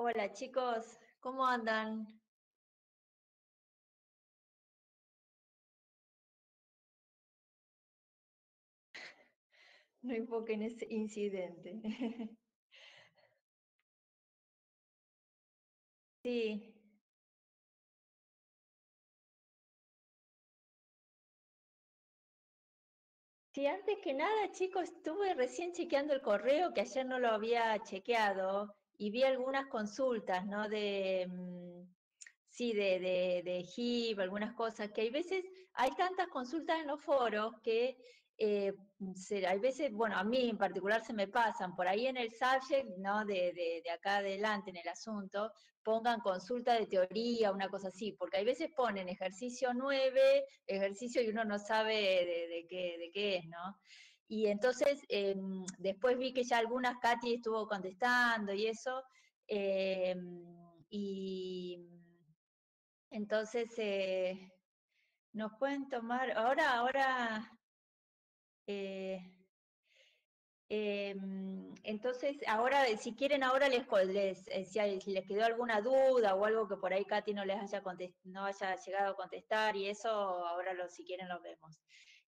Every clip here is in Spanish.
Hola chicos, ¿cómo andan? No invoquen ese incidente. Sí, sí, antes que nada, chicos, estuve recién chequeando el correo que ayer no lo había chequeado y vi algunas consultas, ¿no? Sí, de HIV, algunas cosas, que hay veces, hay tantas consultas en los foros que hay veces, bueno, a mí en particular se me pasan, por ahí en el subject, ¿no? De acá adelante en el asunto, pongan consulta de teoría, una cosa así, porque hay veces ponen ejercicio 9, ejercicio y uno no sabe de qué es, ¿no? Y entonces después vi que ya algunas Katy estuvo contestando y eso, y entonces nos pueden tomar, eh, entonces, ahora, si quieren, ahora si les quedó alguna duda o algo que por ahí Katy no les no haya llegado a contestar y eso, ahora si quieren lo vemos.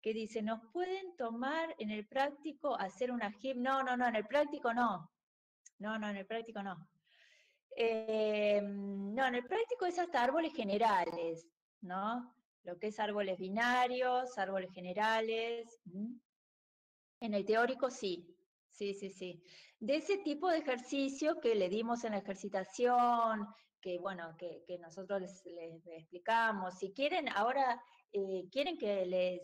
Que dice, ¿nos pueden tomar en el práctico hacer una HIP? No, no, no, en el práctico no. No, no, en el práctico no. No, en el práctico es hasta árboles generales, ¿no? Lo que es árboles binarios, árboles generales. En el teórico sí, sí, sí, sí. De ese tipo de ejercicio que le dimos en la ejercitación, que bueno, que nosotros les explicamos. Si quieren, ahora quieren que le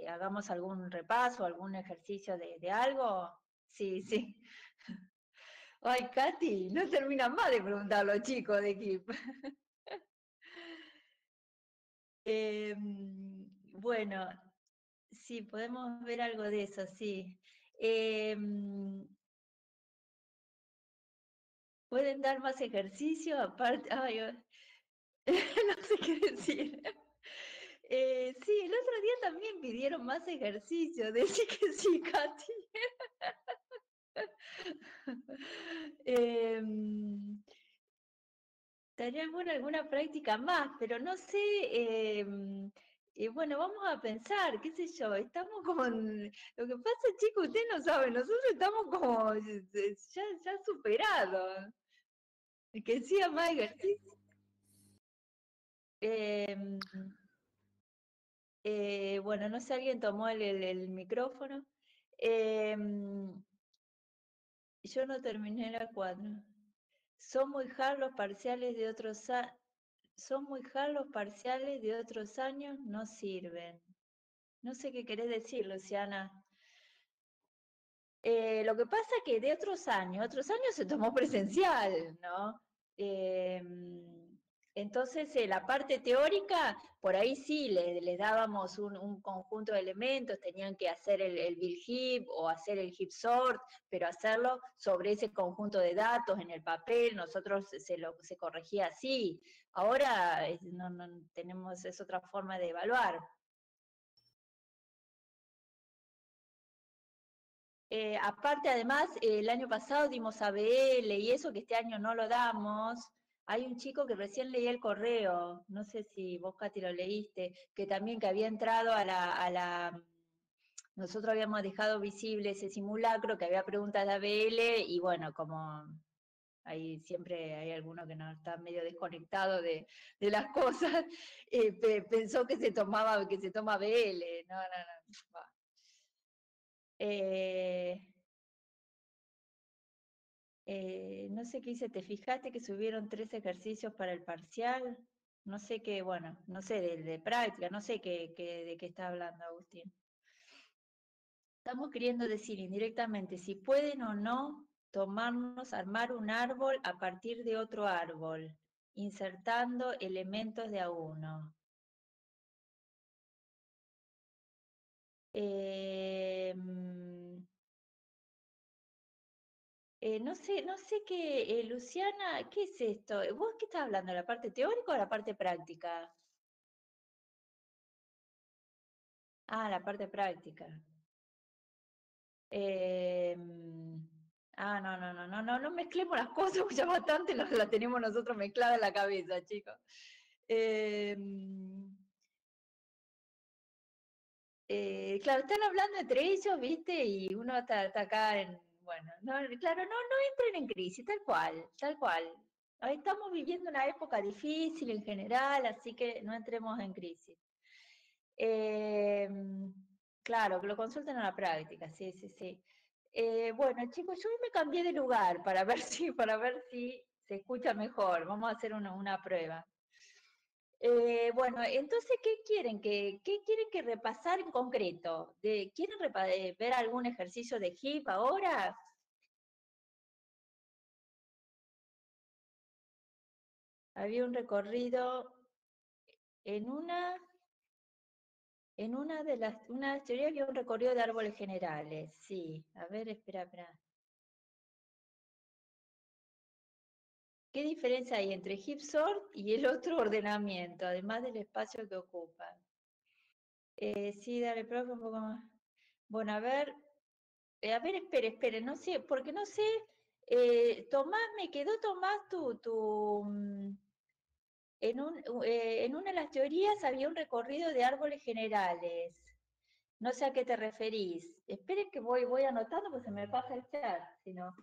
hagamos algún repaso, algún ejercicio de algo. Sí, sí. Ay, Katy, no terminan más de preguntar los chicos de equipo. Bueno, sí, podemos ver algo de eso, sí. Em, ¿Pueden dar más ejercicio? Aparte, ay, no sé qué decir. Sí, el otro día también pidieron más ejercicio. Decí que sí, Katy. Em, Estaría buena alguna práctica más, pero no sé. Bueno, vamos a pensar, qué sé yo. Estamos con. Lo que pasa, chicos, ustedes no saben, nosotros estamos como ya superados. Que sea más ejercicio. Em, bueno, no sé, alguien tomó el micrófono. Em, yo no terminé la 4. Son muy hard los parciales de otros son muy hard los parciales de otros años, no sirven. No sé qué querés decir, Luciana. Lo que pasa es que de otros años se tomó presencial, ¿no? Eh, entonces, la parte teórica, por ahí sí, les dábamos un conjunto de elementos, tenían que hacer el Bill Heap o hacer el Heap Sort, pero hacerlo sobre ese conjunto de datos en el papel, nosotros se corregía así. Ahora no tenemos, es otra forma de evaluar. Aparte, además, el año pasado dimos ABL y eso que este año no lo damos. Hay un chico que recién leí el correo, no sé si vos, Katy, lo leíste, que también que había entrado nosotros habíamos dejado visible ese simulacro, que había preguntas de ABL y bueno, como ahí siempre hay alguno que no está medio desconectado de las cosas, pensó que se toma ABL. No, no, no. Eh, no sé qué hice, ¿te fijaste que subieron 3 ejercicios para el parcial? No sé qué, bueno, no sé, de práctica, no sé de qué está hablando Agustín. Estamos queriendo decir indirectamente si pueden o no tomarnos, armar un árbol a partir de otro árbol, insertando elementos de a uno. Eh, mm, no sé qué, Luciana, ¿qué es esto? ¿Vos qué estás hablando? ¿La parte teórica o la parte práctica? Ah, la parte práctica. Eh, no, no, no, no no mezclemos las cosas, porque ya bastante la tenemos nosotros mezclada en la cabeza, chicos. Claro, están hablando entre ellos, ¿viste? Y uno está acá en, bueno, no, claro, no entren en crisis, tal cual, tal cual. Ahí estamos viviendo una época difícil en general, así que no entremos en crisis. Eh, claro, que lo consulten a la práctica, sí, sí, sí. Bueno, chicos, yo me cambié de lugar para ver para ver si se escucha mejor. Vamos a hacer una prueba. Bueno, entonces, qué quieren que repasar en concreto? ¿Quieren ver algún ejercicio de hip ahora? Había un recorrido en una teoría había un recorrido de árboles generales. Sí, a ver, espera. ¿Qué diferencia hay entre hip sort y el otro ordenamiento, además del espacio que ocupan? Sí, dale, profe, un poco más. Bueno, a ver, espere, no sé, porque no sé, Tomás, me quedó Tomás en una de las teorías había un recorrido de árboles generales. No sé a qué te referís. Esperen que voy anotando, pues se me pasa el chat, si no.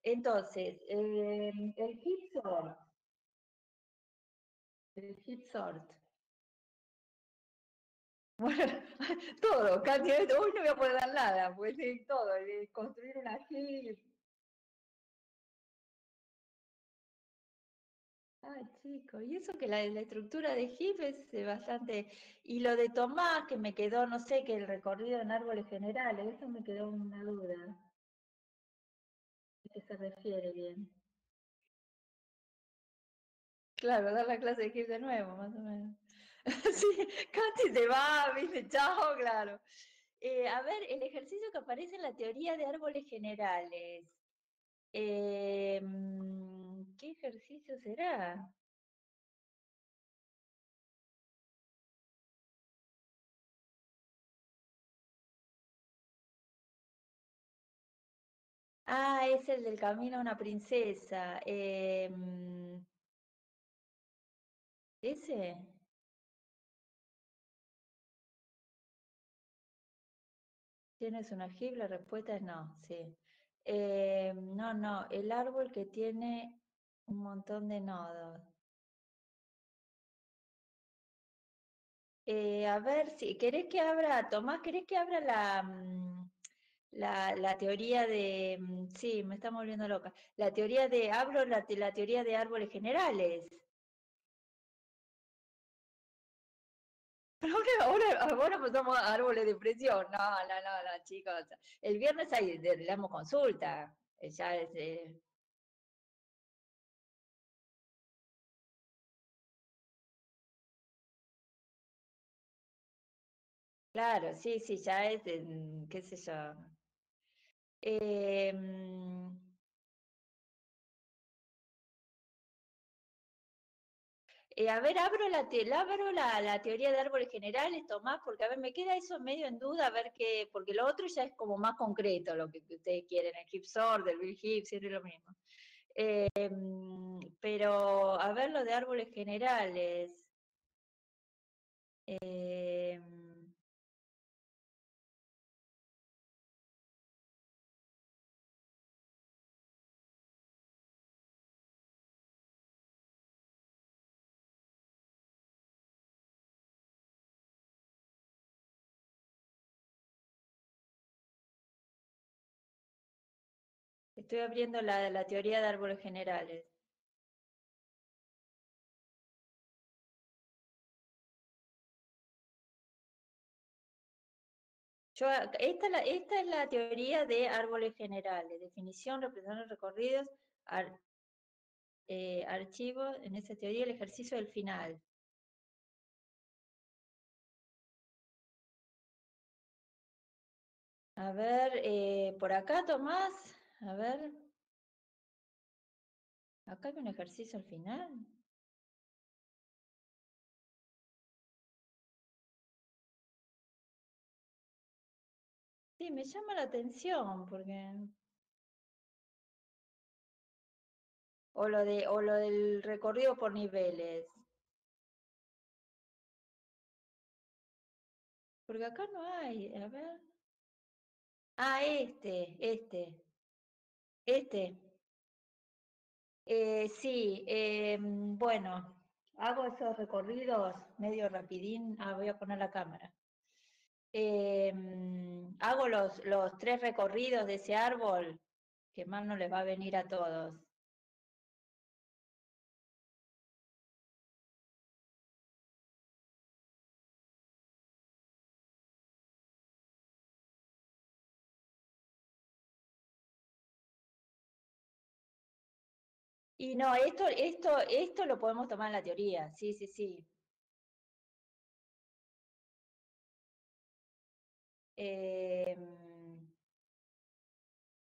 Entonces, el hip sort. Bueno, todo, cantidad, hoy no voy a poder dar nada, pues sí, todo, construir una hip. Ay, chico, y eso que la estructura de HIP es bastante. Y lo de Tomás, que me quedó, no sé, que el recorrido en árboles generales, eso me quedó una duda. ¿A qué se refiere bien? Claro, dar la clase de HIP de nuevo, más o menos. Sí, Katy se va, dice chao, claro. A ver, el ejercicio que aparece en la teoría de árboles generales. ¿Qué ejercicio será? Ah, es el del camino a una princesa. ¿Ese? ¿Tienes una hip? La respuesta es no, sí. No, el árbol que tiene un montón de nodos. A ver, si querés que abra, Tomás, ¿querés que abra la teoría de, sí, me está volviendo loca, la teoría de, hablo la teoría de árboles generales. Pero ahora pasamos a árboles de presión. No, chicos. El viernes ahí le damos consulta. Ya es, claro, sí, sí, ya es, qué sé yo. Em, a ver, abro la teoría de árboles generales, Tomás, porque a ver, me queda eso medio en duda, a ver qué, porque lo otro ya es como más concreto lo que ustedes quieren, el Gipsor, del Bill Gibbs, siempre lo mismo. Pero, a ver, lo de árboles generales. em, Estoy abriendo la teoría de árboles generales. Esta es la teoría de árboles generales. Definición, representación de recorridos, archivo, en esa teoría el ejercicio del final. A ver, por acá, Tomás, a ver, acá hay un ejercicio al final. Sí, me llama la atención porque o lo del recorrido por niveles. Porque acá no hay, a ver. Ah, este. Sí, bueno, hago esos recorridos medio rapidín. Ah, voy a poner la cámara. Hago los 3 recorridos de ese árbol, que mal no les va a venir a todos. Y no, esto lo podemos tomar en la teoría, sí, sí, sí.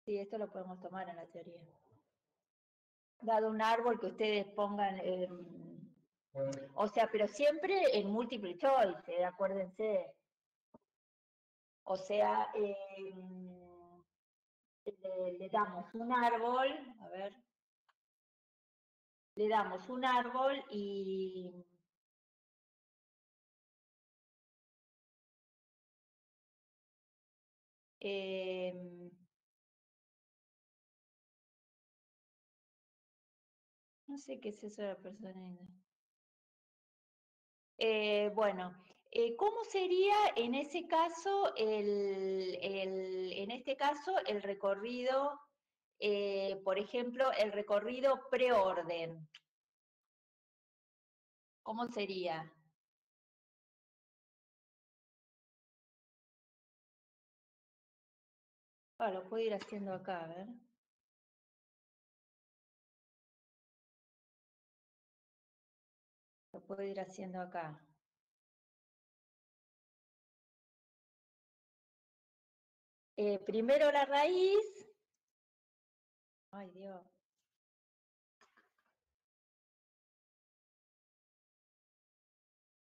Sí, esto lo podemos tomar en la teoría. Dado un árbol que ustedes pongan, o sea, pero siempre en multiple choice, acuérdense. O sea, le damos un árbol, a ver, le damos un árbol y no sé qué es eso de la persona. Bueno, ¿cómo sería en ese caso en este caso el recorrido, por ejemplo, el recorrido preorden? ¿Cómo sería? Ah, lo puedo ir haciendo acá, a ver. Lo puedo ir haciendo acá. Primero la raíz. Ay, Dios.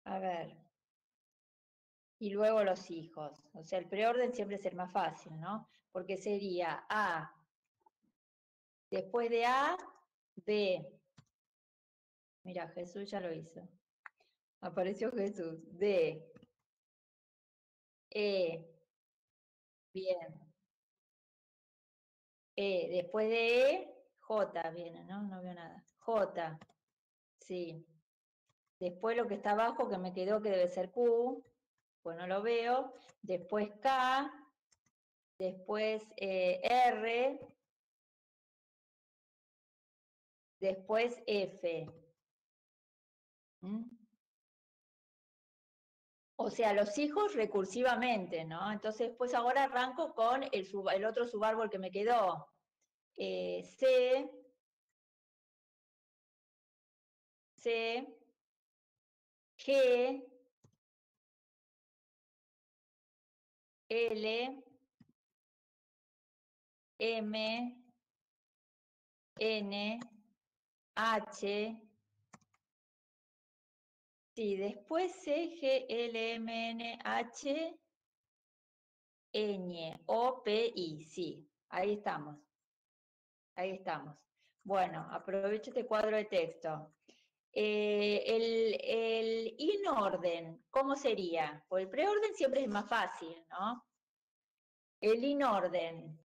A ver. Y luego los hijos. O sea, el preorden siempre es el más fácil, ¿no? Porque sería A, después de A, B. Mira, Jesús ya lo hizo. Apareció Jesús. D, E, bien. Después de E, J viene, ¿no? No veo nada. J, sí. Después lo que está abajo que me quedó que debe ser Q, pues no lo veo. Después K, después R, después F. ¿Mm? O sea, los hijos recursivamente, ¿no? Entonces, pues ahora arranco con el otro subárbol que me quedó. C, C, G, L, M, N, H, sí, después C, G, L, M, N, H, Ñ, O, P, I, sí, ahí estamos, ahí estamos. Bueno, aprovecho este cuadro de texto. El inorden, ¿cómo sería? Pues el preorden siempre es más fácil, ¿no? El inorden.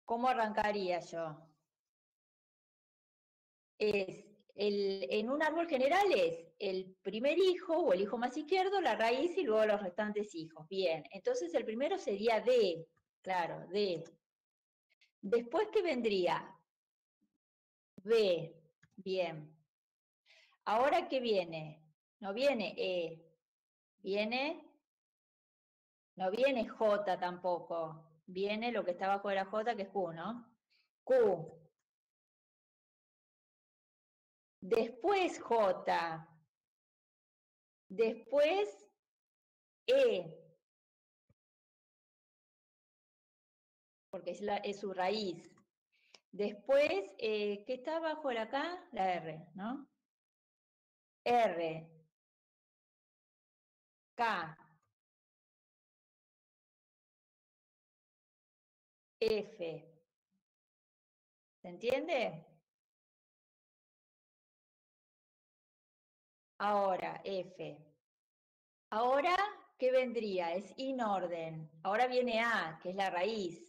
¿Cómo arrancaría yo? En un árbol general es el primer hijo o el hijo más izquierdo, la raíz y luego los restantes hijos. Bien, entonces el primero sería D, claro, D. Después, ¿qué vendría? B, bien. Ahora, ¿qué viene? No viene E, viene, no viene J tampoco, viene lo que está abajo de la J, que es Q, ¿no? Q. Después J. Después E, porque es su raíz. Después, ¿qué está abajo de acá? La R, ¿no? R, K, F. ¿Se entiende? Ahora, F. Ahora, ¿qué vendría? Es inorden. Ahora viene A, que es la raíz.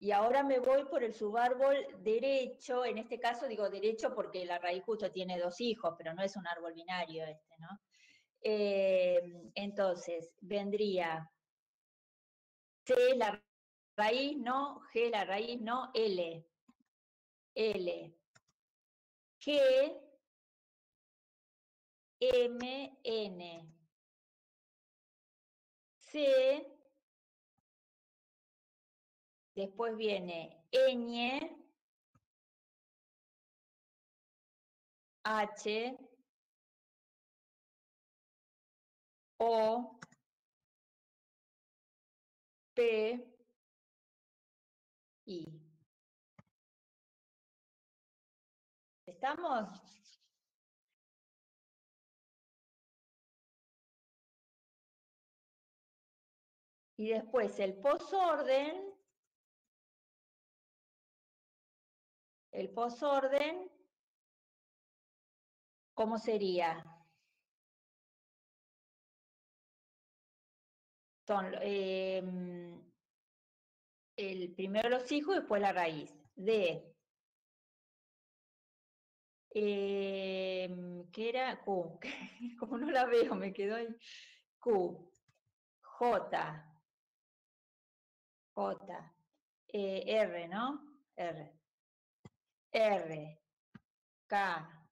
Y ahora me voy por el subárbol derecho, en este caso digo derecho porque la raíz justo tiene dos hijos, pero no es un árbol binario este, ¿no? Entonces, vendría C la raíz, no, G la raíz, no, L. L. G, M, N. C, después viene ñ, H, O, P, I. ¿Estamos? Y después el posorden, ¿cómo sería? Son el primero los hijos y después la raíz. D. ¿Qué era? Q. Como no la veo, me quedo ahí. Q. J. J. R, ¿no? R. R. K.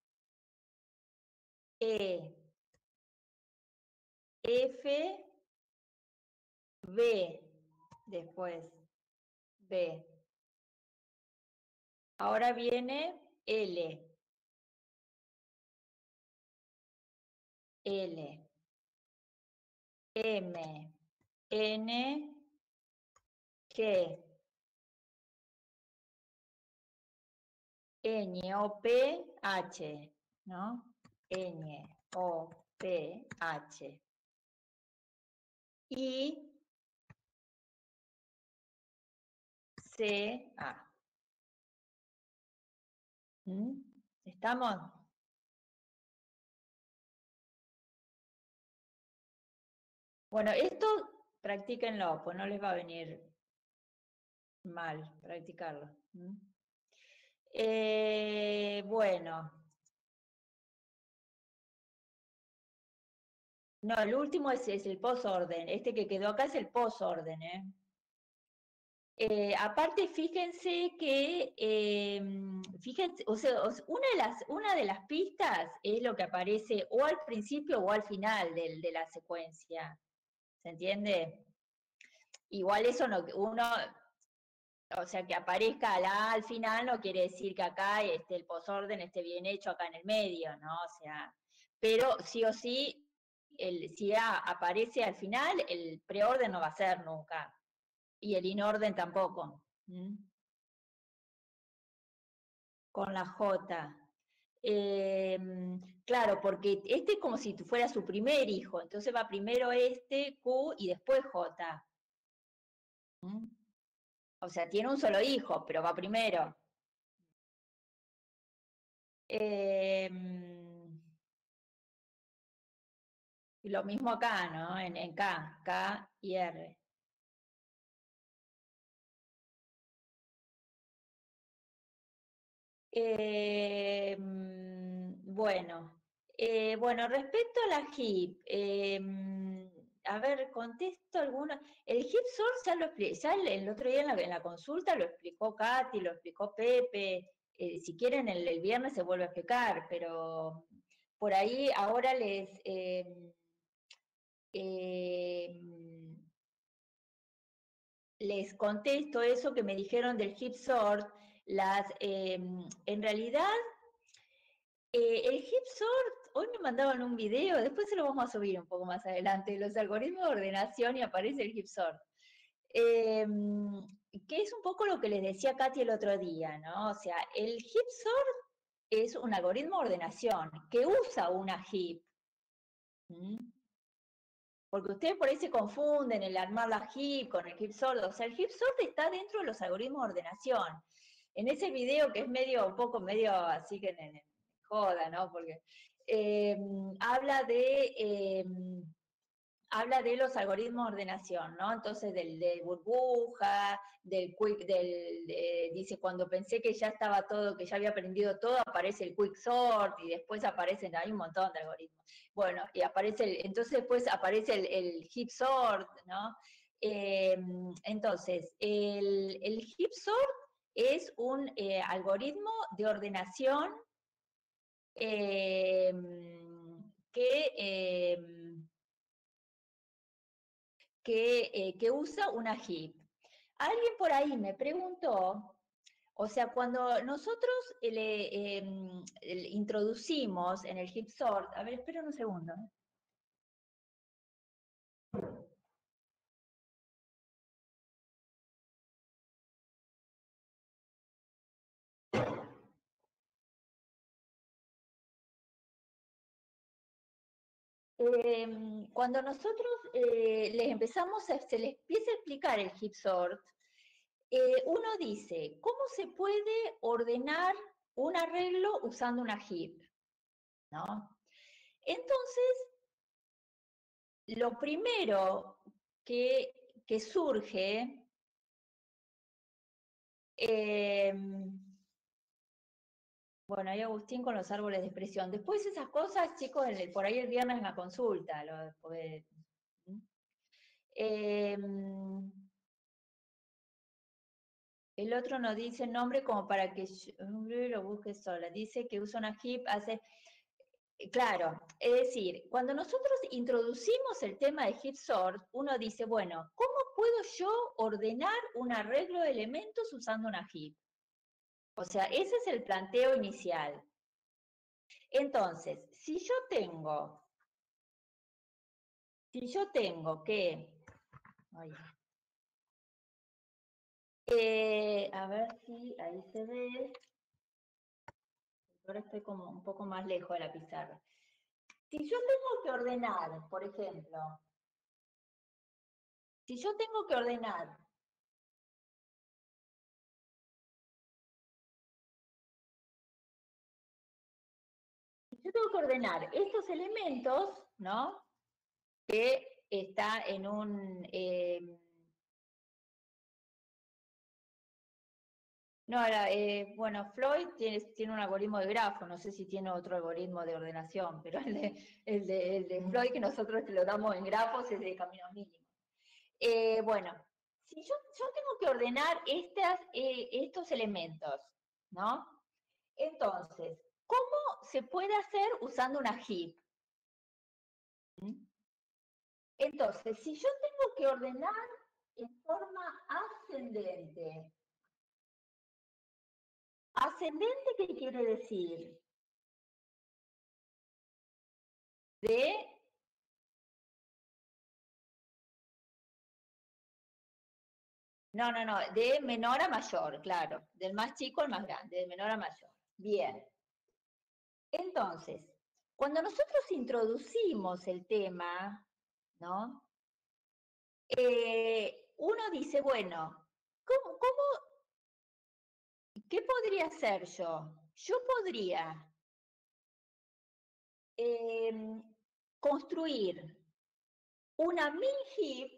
E. F. B. Después. B. Ahora viene L. L. M. N. G. Ñ, O, P, H, ¿no? Ñ, O, P, H. Y C, A. ¿Mm? ¿Estamos? Bueno, esto practíquenlo, pues no les va a venir mal practicarlo. ¿Mm? Bueno, no, el último es el posorden. Este que quedó acá es el posorden, ¿eh? Aparte, fíjense que, fíjense, o sea, una de las pistas es lo que aparece o al principio o al final de la secuencia. ¿Se entiende? Igual eso no, uno, o sea, que aparezca la A al final no quiere decir que acá el posorden esté bien hecho acá en el medio, ¿no? O sea, pero sí o sí, si A aparece al final, el preorden no va a ser nunca. Y el inorden tampoco. ¿Mm? Con la J. Claro, porque este es como si fuera su primer hijo, entonces va primero este, Q, y después J. ¿Mm? O sea, tiene un solo hijo, pero va primero. Eh, y lo mismo acá, ¿no? En K, K y R. Bueno, bueno, respecto a la HIP, a ver, contesto alguna. El HIP source ya lo expliqué, ya el otro día en la consulta lo explicó Katy, lo explicó Pepe. Si quieren, el viernes se vuelve a explicar, pero por ahí ahora em, les contesto eso que me dijeron del hip sort. En realidad, el hip sort, hoy me mandaban un video, después se lo vamos a subir un poco más adelante, los algoritmos de ordenación y aparece el hip sort. Que es un poco lo que les decía Katy el otro día, ¿no? O sea, el hip sort es un algoritmo de ordenación que usa una heap. ¿Mm? Porque ustedes por ahí se confunden el armar la heap con el heap sort. O sea, el heap sort está dentro de los algoritmos de ordenación. En ese video que es un poco medio así que en joda, ¿no? Porque habla de los algoritmos de ordenación, ¿no? Entonces, de burbuja, dice, cuando pensé que ya estaba todo, que ya había aprendido todo, aparece el quick sort y después aparecen, hay un montón de algoritmos. Bueno, y entonces después aparece el heap sort, ¿no? Entonces, el heap sort es un algoritmo de ordenación eh, que que usa una heap. Alguien por ahí me preguntó, o sea, cuando nosotros introducimos en el heap sort, a ver, espera un segundo. Cuando nosotros se les empieza a explicar el heap sort, uno dice, ¿cómo se puede ordenar un arreglo usando una heap? ¿No? Entonces, lo primero que surge, bueno, hay Agustín con los árboles de expresión. Después esas cosas, chicos, por ahí el viernes en la consulta. El otro nos dice el nombre como para que yo lo busque sola. Dice que usa una heap, Claro, es decir, cuando nosotros introducimos el tema de heap sort, uno dice, bueno, ¿cómo puedo yo ordenar un arreglo de elementos usando una heap? O sea, ese es el planteo inicial. Entonces, si yo tengo que... Ay, a ver si ahí se ve. Ahora estoy como un poco más lejos de la pizarra. Si yo tengo que ordenar, por ejemplo, si yo tengo que ordenar estos elementos, ¿no? Que está en un... no, bueno, Floyd tiene un algoritmo de grafo, no sé si tiene otro algoritmo de ordenación, pero el de Floyd que nosotros lo damos en grafos es de caminos mínimos. Bueno, si yo tengo que ordenar estos elementos, ¿no? Entonces, ¿cómo se puede hacer usando una heap? Entonces, si yo tengo que ordenar en forma ascendente, ¿ascendente qué quiere decir? No, de menor a mayor, claro, del más chico al más grande, de menor a mayor. Bien. Entonces, cuando nosotros introducimos el tema, ¿no? Uno dice, bueno, ¿qué podría hacer yo? Yo podría construir una min heap,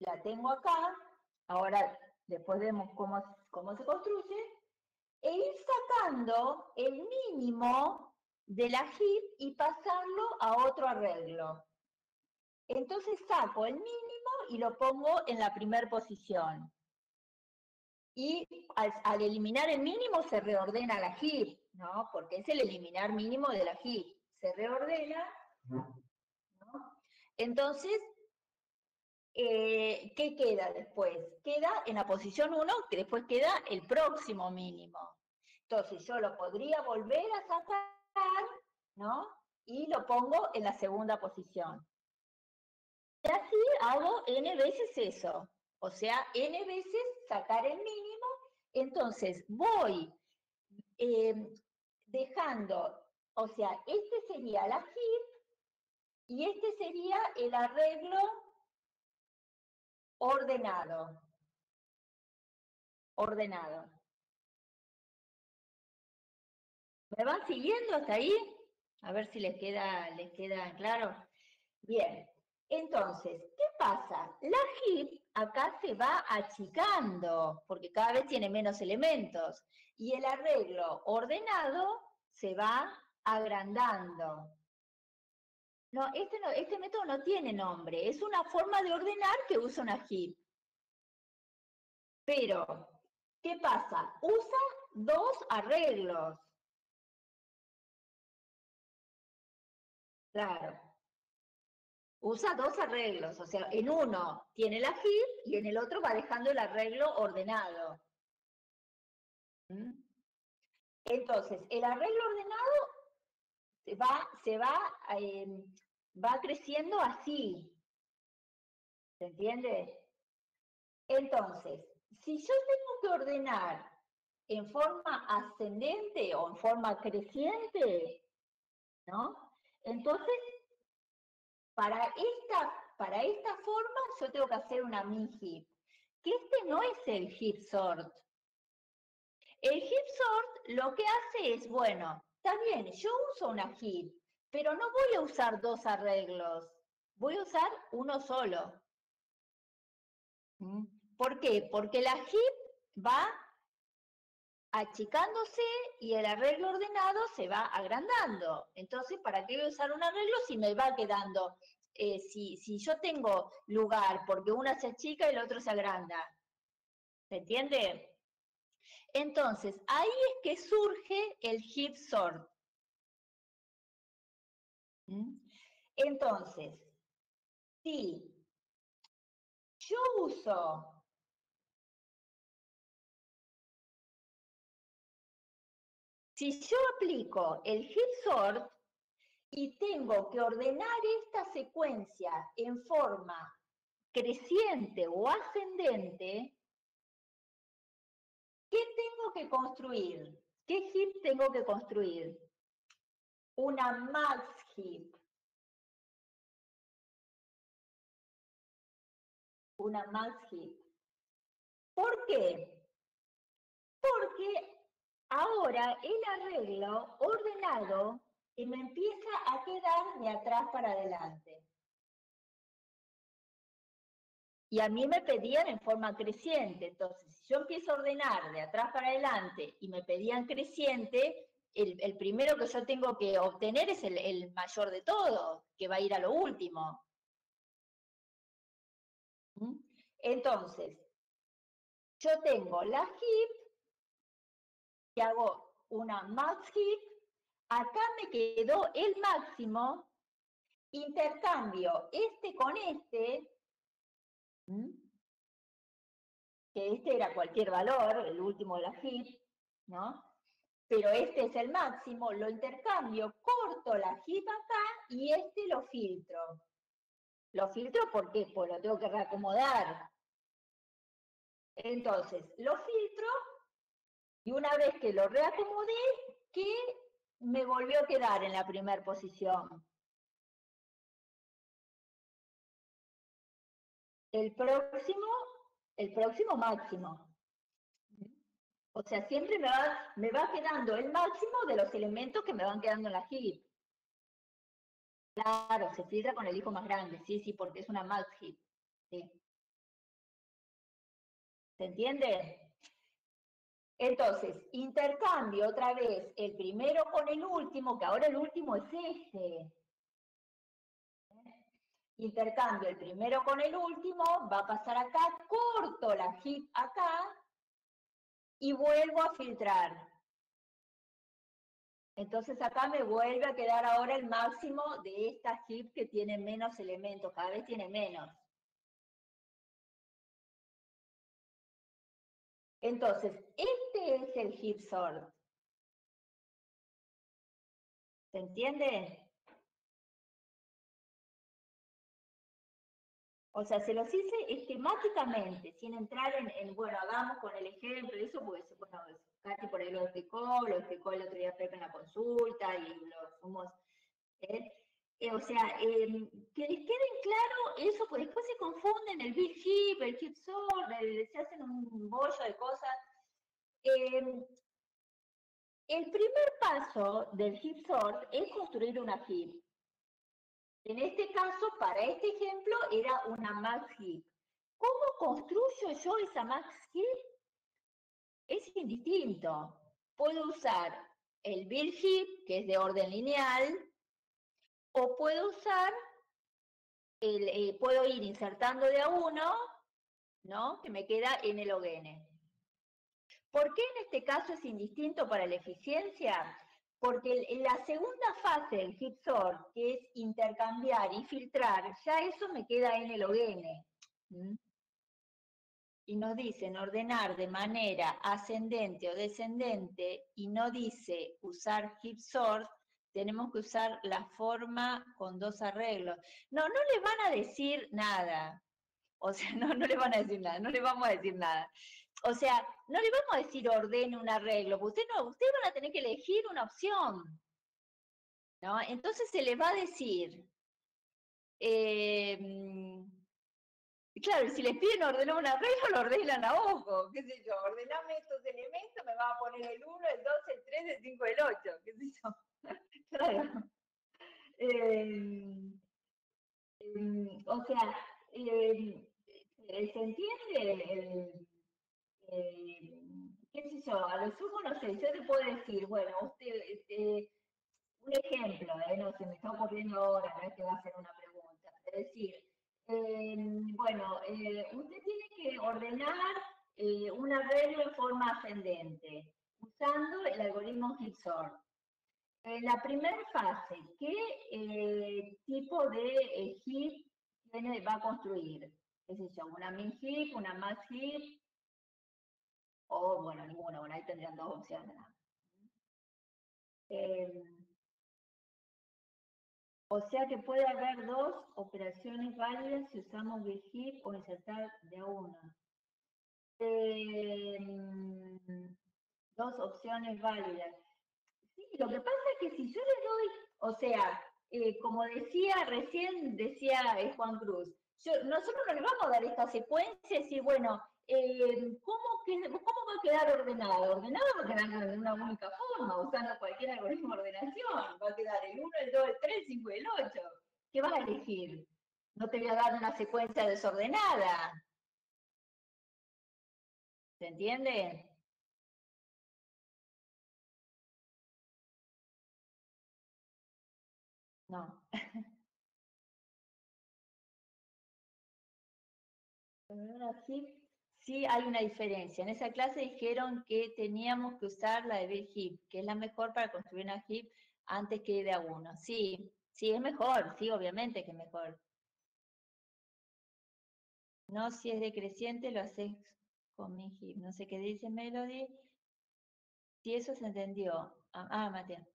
la tengo acá, ahora después vemos cómo se construye, e ir sacando el mínimo de la heap y pasarlo a otro arreglo. Entonces saco el mínimo y lo pongo en la primera posición. Y al eliminar el mínimo se reordena la heap, ¿no? Porque es el eliminar mínimo de la heap. Se reordena, ¿no? Entonces, ¿qué queda después? Queda en la posición 1, que después queda el próximo mínimo. Entonces yo lo podría volver a sacar, ¿no? Y lo pongo en la segunda posición. Y así hago n veces eso. O sea, n veces sacar el mínimo. Entonces voy dejando, o sea, este sería la heap y este sería el arreglo ordenado. Ordenado. ¿Me van siguiendo hasta ahí? A ver si les queda claro. Bien, entonces, ¿qué pasa? La heap acá se va achicando, porque cada vez tiene menos elementos, y el arreglo ordenado se va agrandando. No, este método no tiene nombre, es una forma de ordenar que usa una heap. Pero, ¿qué pasa? Usa dos arreglos. Claro. Usa dos arreglos, o sea, en uno tiene la heap y en el otro va dejando el arreglo ordenado. ¿Mm? Entonces, el arreglo ordenado va creciendo así, ¿se entiende? Entonces, si yo tengo que ordenar en forma ascendente o en forma creciente, ¿no? Entonces, para esta forma yo tengo que hacer una min-heap, que este no es el heap sort. El heap sort lo que hace es, bueno, está bien, yo uso una heap, pero no voy a usar dos arreglos, voy a usar uno solo. ¿Por qué? Porque la heap va achicándose y el arreglo ordenado se va agrandando. Entonces, ¿para qué voy a usar un arreglo si me va quedando? Si yo tengo lugar porque una se achica y el otro se agranda. ¿Se entiende? Entonces, ahí es que surge el heap sort. Entonces, si yo aplico el heap sort y tengo que ordenar esta secuencia en forma creciente o ascendente, ¿qué tengo que construir? ¿Qué heap tengo que construir? Una max heap. Una max heap. ¿Por qué? Porque ahora el arreglo ordenado me empieza a quedar de atrás para adelante. Y a mí me pedían en forma creciente. Entonces, si yo empiezo a ordenar de atrás para adelante y me pedían creciente, el primero que yo tengo que obtener es el mayor de todo, que va a ir a lo último. Entonces, yo tengo la heap, y hago una max heap, acá me quedó el máximo, intercambio este con este, que este era cualquier valor, el último de la heap, ¿no? Pero este es el máximo, lo intercambio, corto la heap acá y este lo filtro. Lo filtro porque pues lo tengo que reacomodar. Entonces, lo filtro y una vez que lo reacomodé, ¿qué me volvió a quedar en la primera posición? El próximo máximo. O sea, siempre me va quedando el máximo de los elementos que me van quedando en la heap. Claro, se filtra con el hijo más grande, sí, porque es una max heap. ¿Sí? ¿Se entiende? Entonces, intercambio otra vez el primero con el último, que ahora el último es este. Intercambio el primero con el último, va a pasar acá, corto la heap acá y vuelvo a filtrar. Entonces acá me vuelve a quedar ahora el máximo de esta heap que tiene menos elementos, cada vez tiene menos. Entonces, este es el heap sort. ¿Se entiende? O sea, se los hice esquemáticamente, sin entrar bueno, hagamos con el ejemplo, eso porque, bueno, Katy por ahí lo explicó el otro día Pepe en la consulta y lo fuimos, ¿eh? O sea, que les queden claro eso, porque después se confunden el Big Hip, el Hip Sort, se hacen un bollo de cosas. El primer paso del Hip Sort es construir una hip. En este caso, para este ejemplo, era una max hip. ¿Cómo construyo yo esa max hip? Es indistinto. Puedo usar el build hip, que es de orden lineal, o puedo usar, puedo ir insertando de a uno, ¿no? Que me queda en el OGN. ¿Por qué en este caso es indistinto para la eficiencia? Porque en la segunda fase del hip sort, que es intercambiar y filtrar, ya eso me queda en el OGN. Y nos dicen ordenar de manera ascendente o descendente, y no dice usar hip sort, tenemos que usar la forma con dos arreglos. No le van a decir nada. O sea, no le van a decir nada, no le vamos a decir nada. O sea, no le vamos a decir ordene un arreglo, porque ustedes van a tener que elegir una opción, ¿no? Entonces se les va a decir, claro, si les piden ordenar un arreglo, lo ordenan a ojo, qué sé yo, ordename estos elementos, me va a poner el 1, el 2, el 3, el 5, el 8, qué sé yo. Claro. O sea, ¿se entiende qué sé yo, a lo sumo, no sé, yo te puedo decir, bueno, usted, un ejemplo, no se me está ocurriendo ahora, no es que va a ser una pregunta, es decir, bueno, usted tiene que ordenar un arreglo en forma ascendente, usando el algoritmo Hip-Sort. En la primera fase, ¿qué tipo de heap va a construir? ¿Qué sé yo? ¿Una min heap, una max heap? O, bueno, ninguna, bueno, ahí tendrían dos opciones. O sea que puede haber dos operaciones válidas si usamos build heap o insertar de a uno. Dos opciones válidas. Sí, lo que pasa es que si yo le doy, o sea, como decía Juan Cruz, nosotros no le vamos a dar esta secuencia y decir, bueno, ¿cómo va a quedar ordenado? Ordenado va a quedar de una única forma, usando cualquier algoritmo de ordenación. Va a quedar el 1, el 2, el 3, el 5 y el 8. ¿Qué vas a elegir? No te voy a dar una secuencia desordenada. ¿Se entiende? No. Sí, sí hay una diferencia. En esa clase dijeron que teníamos que usar la de Bill Hip, que es la mejor para construir una hip antes que de a uno. Sí, sí, es mejor, sí, obviamente que es mejor. No, si es decreciente lo haces con mi hip. No sé qué dice Melody. Si eso se entendió. Matías.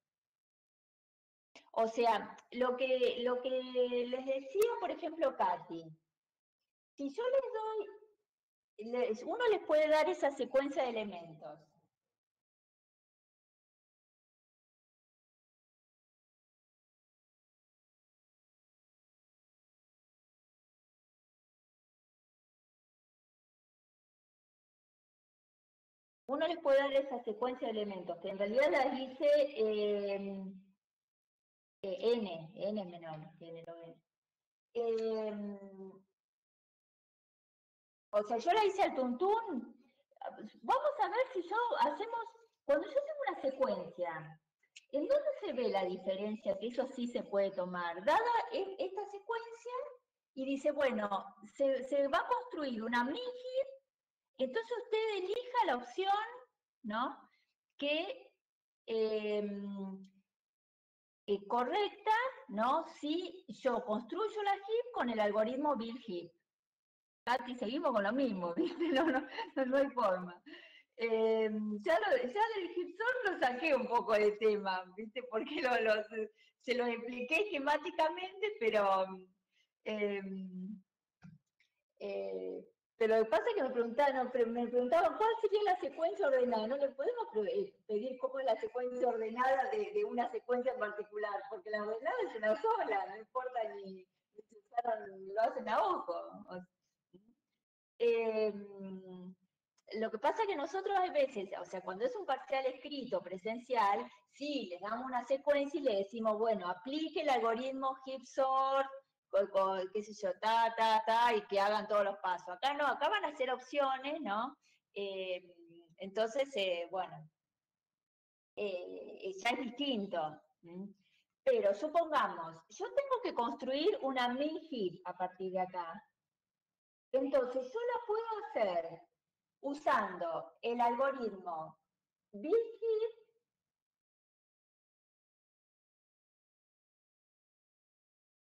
O sea, lo que les decía, por ejemplo, Katy, si yo les doy, uno les puede dar esa secuencia de elementos. Uno les puede dar esa secuencia de elementos, que en realidad las dice n menor que n lo n. O sea, yo la hice al tuntún. Vamos a ver si cuando yo tengo una secuencia, ¿en dónde se ve la diferencia? Que eso sí se puede tomar. Dada esta secuencia, y dice, bueno, se va a construir una mini, entonces usted elija la opción, ¿no? Que correcta, ¿no? Si yo construyo la HIP con el algoritmo Build HIP. Katy, seguimos con lo mismo, ¿viste? No hay forma. Ya del HipSort lo saqué un poco de tema, ¿viste? Porque se lo expliqué esquemáticamente, pero Pero lo que pasa es que me preguntaban cuál sería la secuencia ordenada. No le podemos pedir cómo es la secuencia ordenada de una secuencia en particular, porque la ordenada es una sola, no importa ni si lo hacen a ojo. Eh, lo que pasa es que nosotros hay veces, o sea, cuando es un parcial escrito, presencial, sí, les damos una secuencia y le decimos, bueno, aplique el algoritmo heap sort, qué sé yo, y que hagan todos los pasos. Acá no, acá van a ser opciones, ¿no? Entonces, bueno, ya es distinto. Pero supongamos, yo tengo que construir una min heap a partir de acá. Entonces, yo lo puedo hacer usando el algoritmo build heap,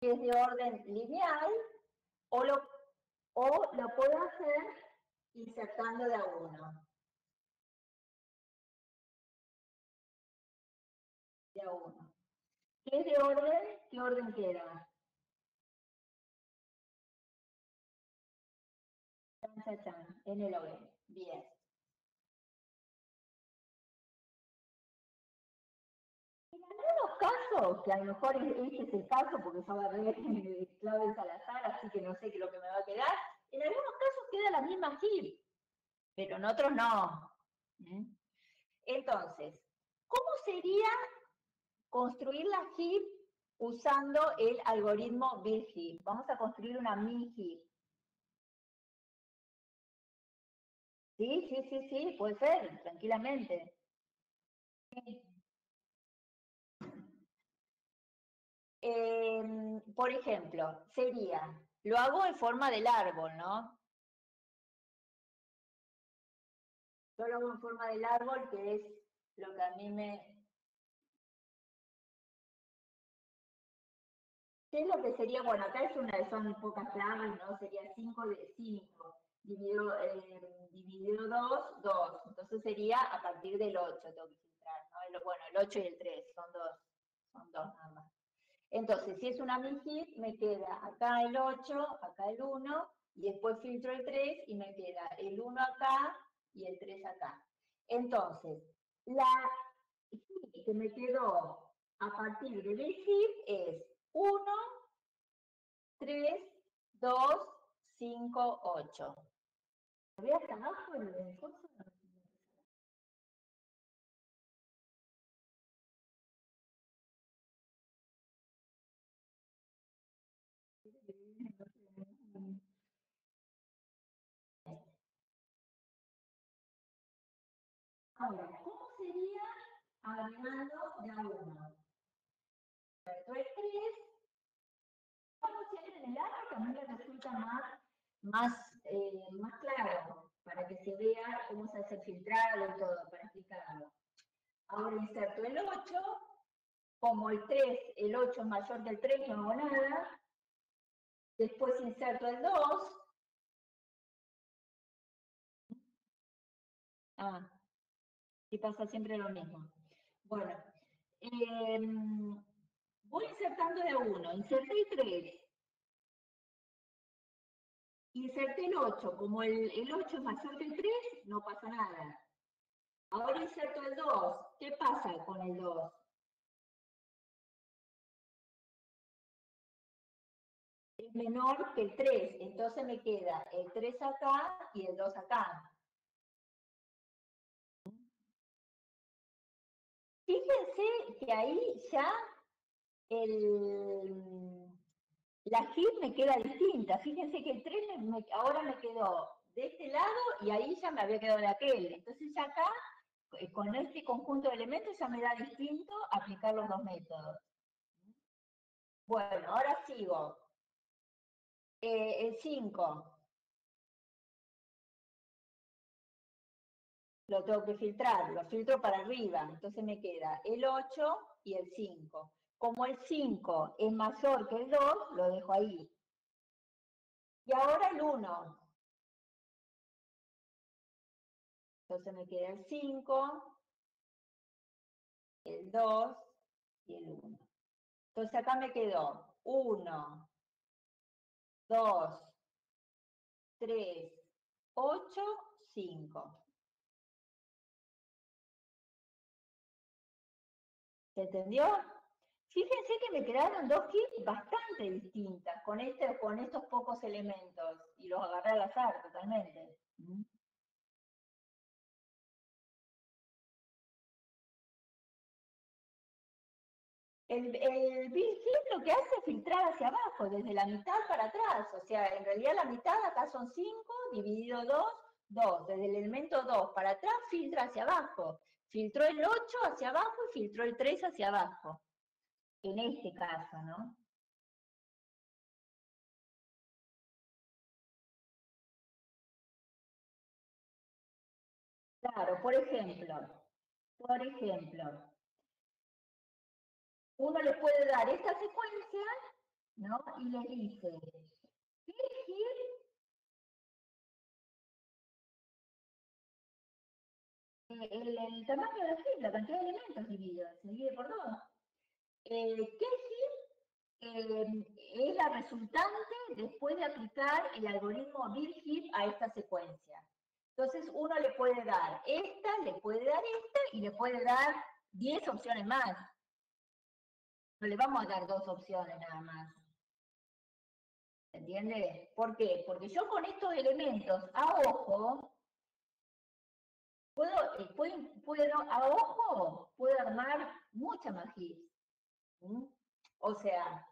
que es de orden lineal, o lo puedo hacer insertando de a uno. De a uno. ¿Qué es de orden? ¿Qué orden queda? Chan, chan, chan, en el orden. Bien. En algunos casos, que a lo mejor este es el caso, porque yo agarré claves al azar, así que no sé qué es lo que me va a quedar, en algunos casos queda la misma heap, pero en otros no. Entonces, ¿cómo sería construir la heap usando el algoritmo build heap? Vamos a construir una min heap. Sí, sí, sí, sí, puede ser, tranquilamente. Por ejemplo, sería, lo hago en forma del árbol, ¿no? Yo lo hago en forma del árbol, que es lo que a mí me... ¿Qué es lo que sería? Bueno, acá son pocas claves, ¿no? Sería 5 de 5. Dividido 2, 2. Entonces sería a partir del 8, tengo que filtrar, ¿no? Bueno, el 8 y el 3, son dos nada más. Entonces, si es una MIGIP, me queda acá el 8, acá el 1, y después filtro el 3 y me queda el 1 acá y el 3 acá. Entonces, la HIP que me quedó a partir del HIP es 1, 3, 2, 5, 8. ¿Lo voy hasta abajo el coso? Ahora, ¿cómo sería agregando de a 1? Esto es 3, vamos siempre en el árbol, que a mí me resulta más claro, para que se vea cómo se hace el filtrado y todo, para explicarlo. Ahora inserto el 8, como el 8 es mayor que el 3, no hago nada. Después inserto el 2. Ah, y pasa siempre lo mismo. Bueno, voy insertando de 1, inserté el 3, inserté el 8, como el 8 es mayor que el 3, no pasa nada. Ahora inserto el 2, ¿qué pasa con el 2? Es menor que el 3, entonces me queda el 3 acá y el 2 acá. Fíjense que ahí ya la HIP me queda distinta. Fíjense que el 3 ahora me quedó de este lado y ahí ya me había quedado de aquel. Entonces ya acá, con este conjunto de elementos, ya me da distinto aplicar los dos métodos. Bueno, ahora sigo. El 5. Lo tengo que filtrar, lo filtro para arriba, entonces me queda el 8 y el 5. Como el 5 es mayor que el 2, lo dejo ahí. Y ahora el 1. Entonces me queda el 5, el 2 y el 1. Entonces acá me quedó 1, 2, 3, 8, 5. ¿Se entendió? Fíjense que me quedaron dos kits bastante distintas con estos pocos elementos y los agarré al azar totalmente. El Bill Hip lo que hace es filtrar hacia abajo, desde la mitad para atrás. O sea, en realidad la mitad acá son 5, dividido 2, 2. Desde el elemento 2 para atrás filtra hacia abajo. Filtró el 8 hacia abajo y filtró el 3 hacia abajo. En este caso, ¿no? Claro, por ejemplo, uno le puede dar esta secuencia, ¿no? Y le dice, elegir el tamaño de la fila, la cantidad de elementos dividido, se divide por 2. ¿Qué es la resultante después de aplicar el algoritmo Bill-Heap a esta secuencia? Entonces uno le puede dar esta, le puede dar esta y le puede dar 10 opciones más. No le vamos a dar 2 opciones nada más. ¿Se entiende? ¿Por qué? Porque yo con estos elementos a ojo a ojo puedo armar mucha magia. O sea,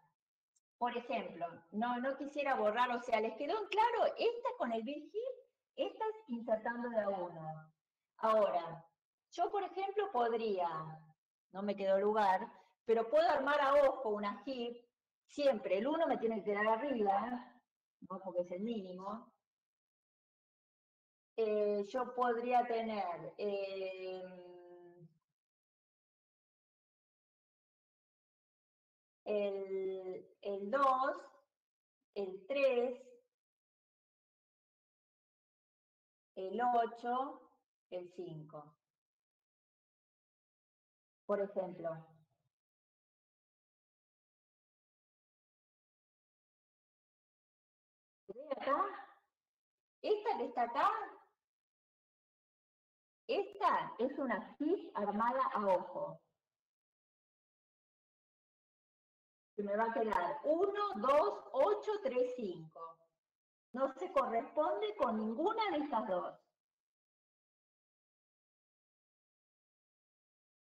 por ejemplo, no quisiera borrar, o sea, ¿les quedó en claro? Esta con el Bill Heap, esta es insertando de a uno. Ahora, yo por ejemplo podría, no me quedó lugar, pero puedo armar a ojo una heap, siempre, el 1 me tiene que quedar arriba, ¿no? Porque es el mínimo. Yo podría tener el 2, el 3, el 8, el 5. Por ejemplo, ¿ve acá? Esta que está acá, esta es una heap armada a ojo. Que me va a quedar 1, 2, 8, 3, 5. No se corresponde con ninguna de estas dos.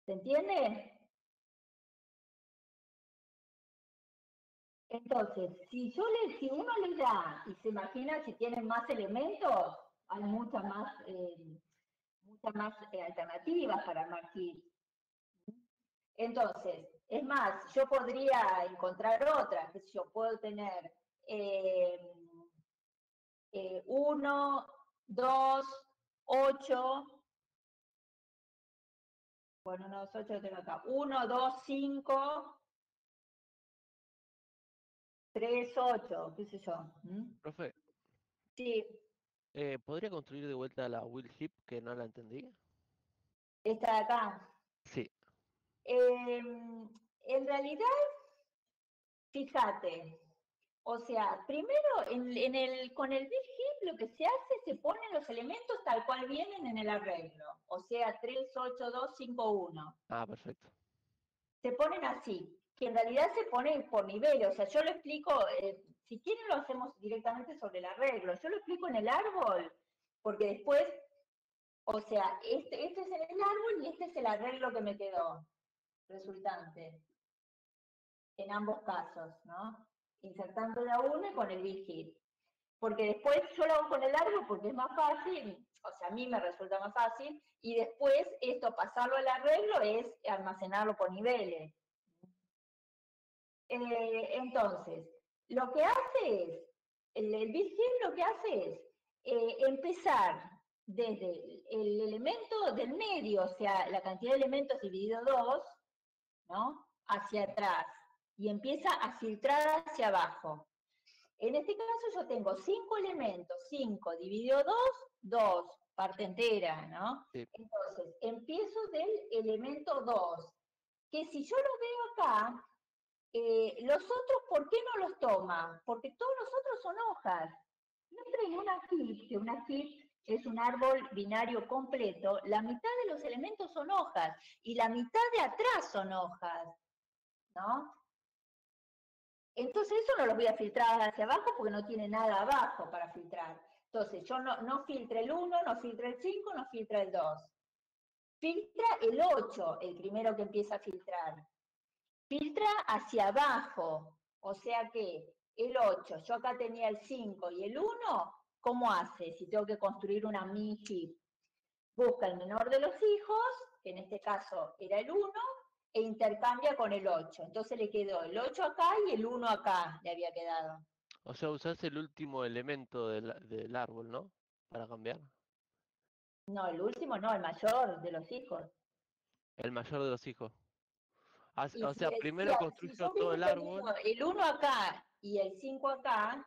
¿Se entiende? Entonces, si uno le da, y se imagina si tienen más elementos, hay muchas más alternativas para armar kits. Entonces, es más, yo podría encontrar otras, que yo puedo tener 1, 2, 8, bueno, no, 8 lo tengo acá, 1, 2, 5, 3, 8, qué sé yo. Profe, Sí, ¿podría construir de vuelta la Will Heap que no la entendí? esta de acá. Sí, En realidad, fíjate, o sea, primero con el Big Hit lo que se hace, se ponen los elementos tal cual vienen en el arreglo, o sea, 3, 8, 2, 5, 1. ah, perfecto. Se ponen así, que en realidad se ponen por niveles, o sea, yo lo explico, si quieren lo hacemos directamente sobre el arreglo, yo lo explico en el árbol, porque después, o sea, este es en el árbol y este es el arreglo que me quedó resultante, en ambos casos, ¿no? Insertando la una y con el big hit. Porque después yo lo hago con el árbol porque es más fácil, o sea, a mí me resulta más fácil, y después esto, pasarlo al arreglo, es almacenarlo por niveles. Entonces, lo que hace es, el big hit lo que hace es empezar desde el elemento del medio, o sea, la cantidad de elementos dividido 2, ¿no? Hacia atrás, y empieza a filtrar hacia abajo. En este caso yo tengo 5 elementos, 5 dividido 2, 2, parte entera, ¿no? Sí. Entonces, empiezo del elemento 2, que si yo lo veo acá, los otros, ¿por qué no los toma? Porque todos los otros son hojas. Siempre en una HIP, que una HIP es un árbol binario completo, la mitad de los elementos son hojas y la mitad de atrás son hojas, ¿no? Entonces eso no lo voy a filtrar hacia abajo porque no tiene nada abajo para filtrar. Entonces yo no filtra el 1, no filtra el 5, no filtra el 2. Filtra el 8, el primero que empieza a filtrar. Filtra hacia abajo, o sea que el 8, yo acá tenía el 5 y el 1, ¿cómo hace? Si tengo que construir una mini heap. Busca el menor de los hijos, que en este caso era el 1, e intercambia con el 8. Entonces le quedó el 8 acá y el 1 acá le había quedado. O sea, usás el último elemento del árbol, ¿no? Para cambiar. No, el último no, el mayor de los hijos. El mayor de los hijos. Y O si, sea, primero si construyo yo todo hubiese el tenido árbol. el 1 acá y el 5 acá,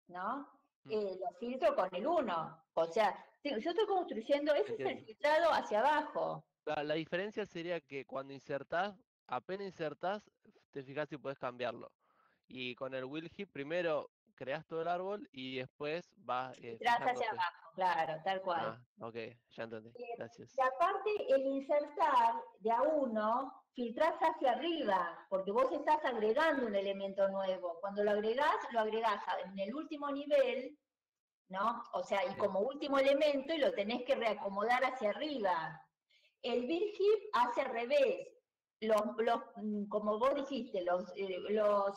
¿no? Lo filtro con el 1. O sea, yo estoy construyendo, ese es el Entiendo. filtrado hacia abajo. La diferencia sería que cuando insertás, apenas insertás, te fijas si puedes cambiarlo. Y con el will heap primero creas todo el árbol y después vas Filtrás hacia fijándote. abajo, claro, tal cual. Ah, ok, ya entendí. Y Gracias. aparte, el insertar de a uno, filtrás hacia arriba, porque vos estás agregando un elemento nuevo. Cuando lo agregás en el último nivel, ¿no? O sea, y Sí, como último elemento, y lo tenés que reacomodar hacia arriba. El build heap hace al revés. Como vos dijiste, los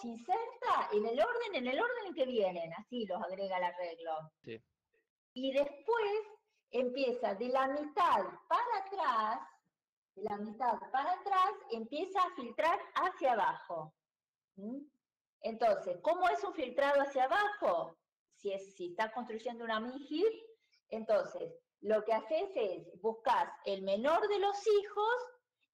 inserta en el orden en que vienen, así los agrega al arreglo. sí, Y después empieza de la mitad para atrás, empieza a filtrar hacia abajo. ¿Mm? Entonces, ¿cómo es un filtrado hacia abajo? Si estás construyendo una mini heap, entonces lo que haces es buscas el menor de los hijos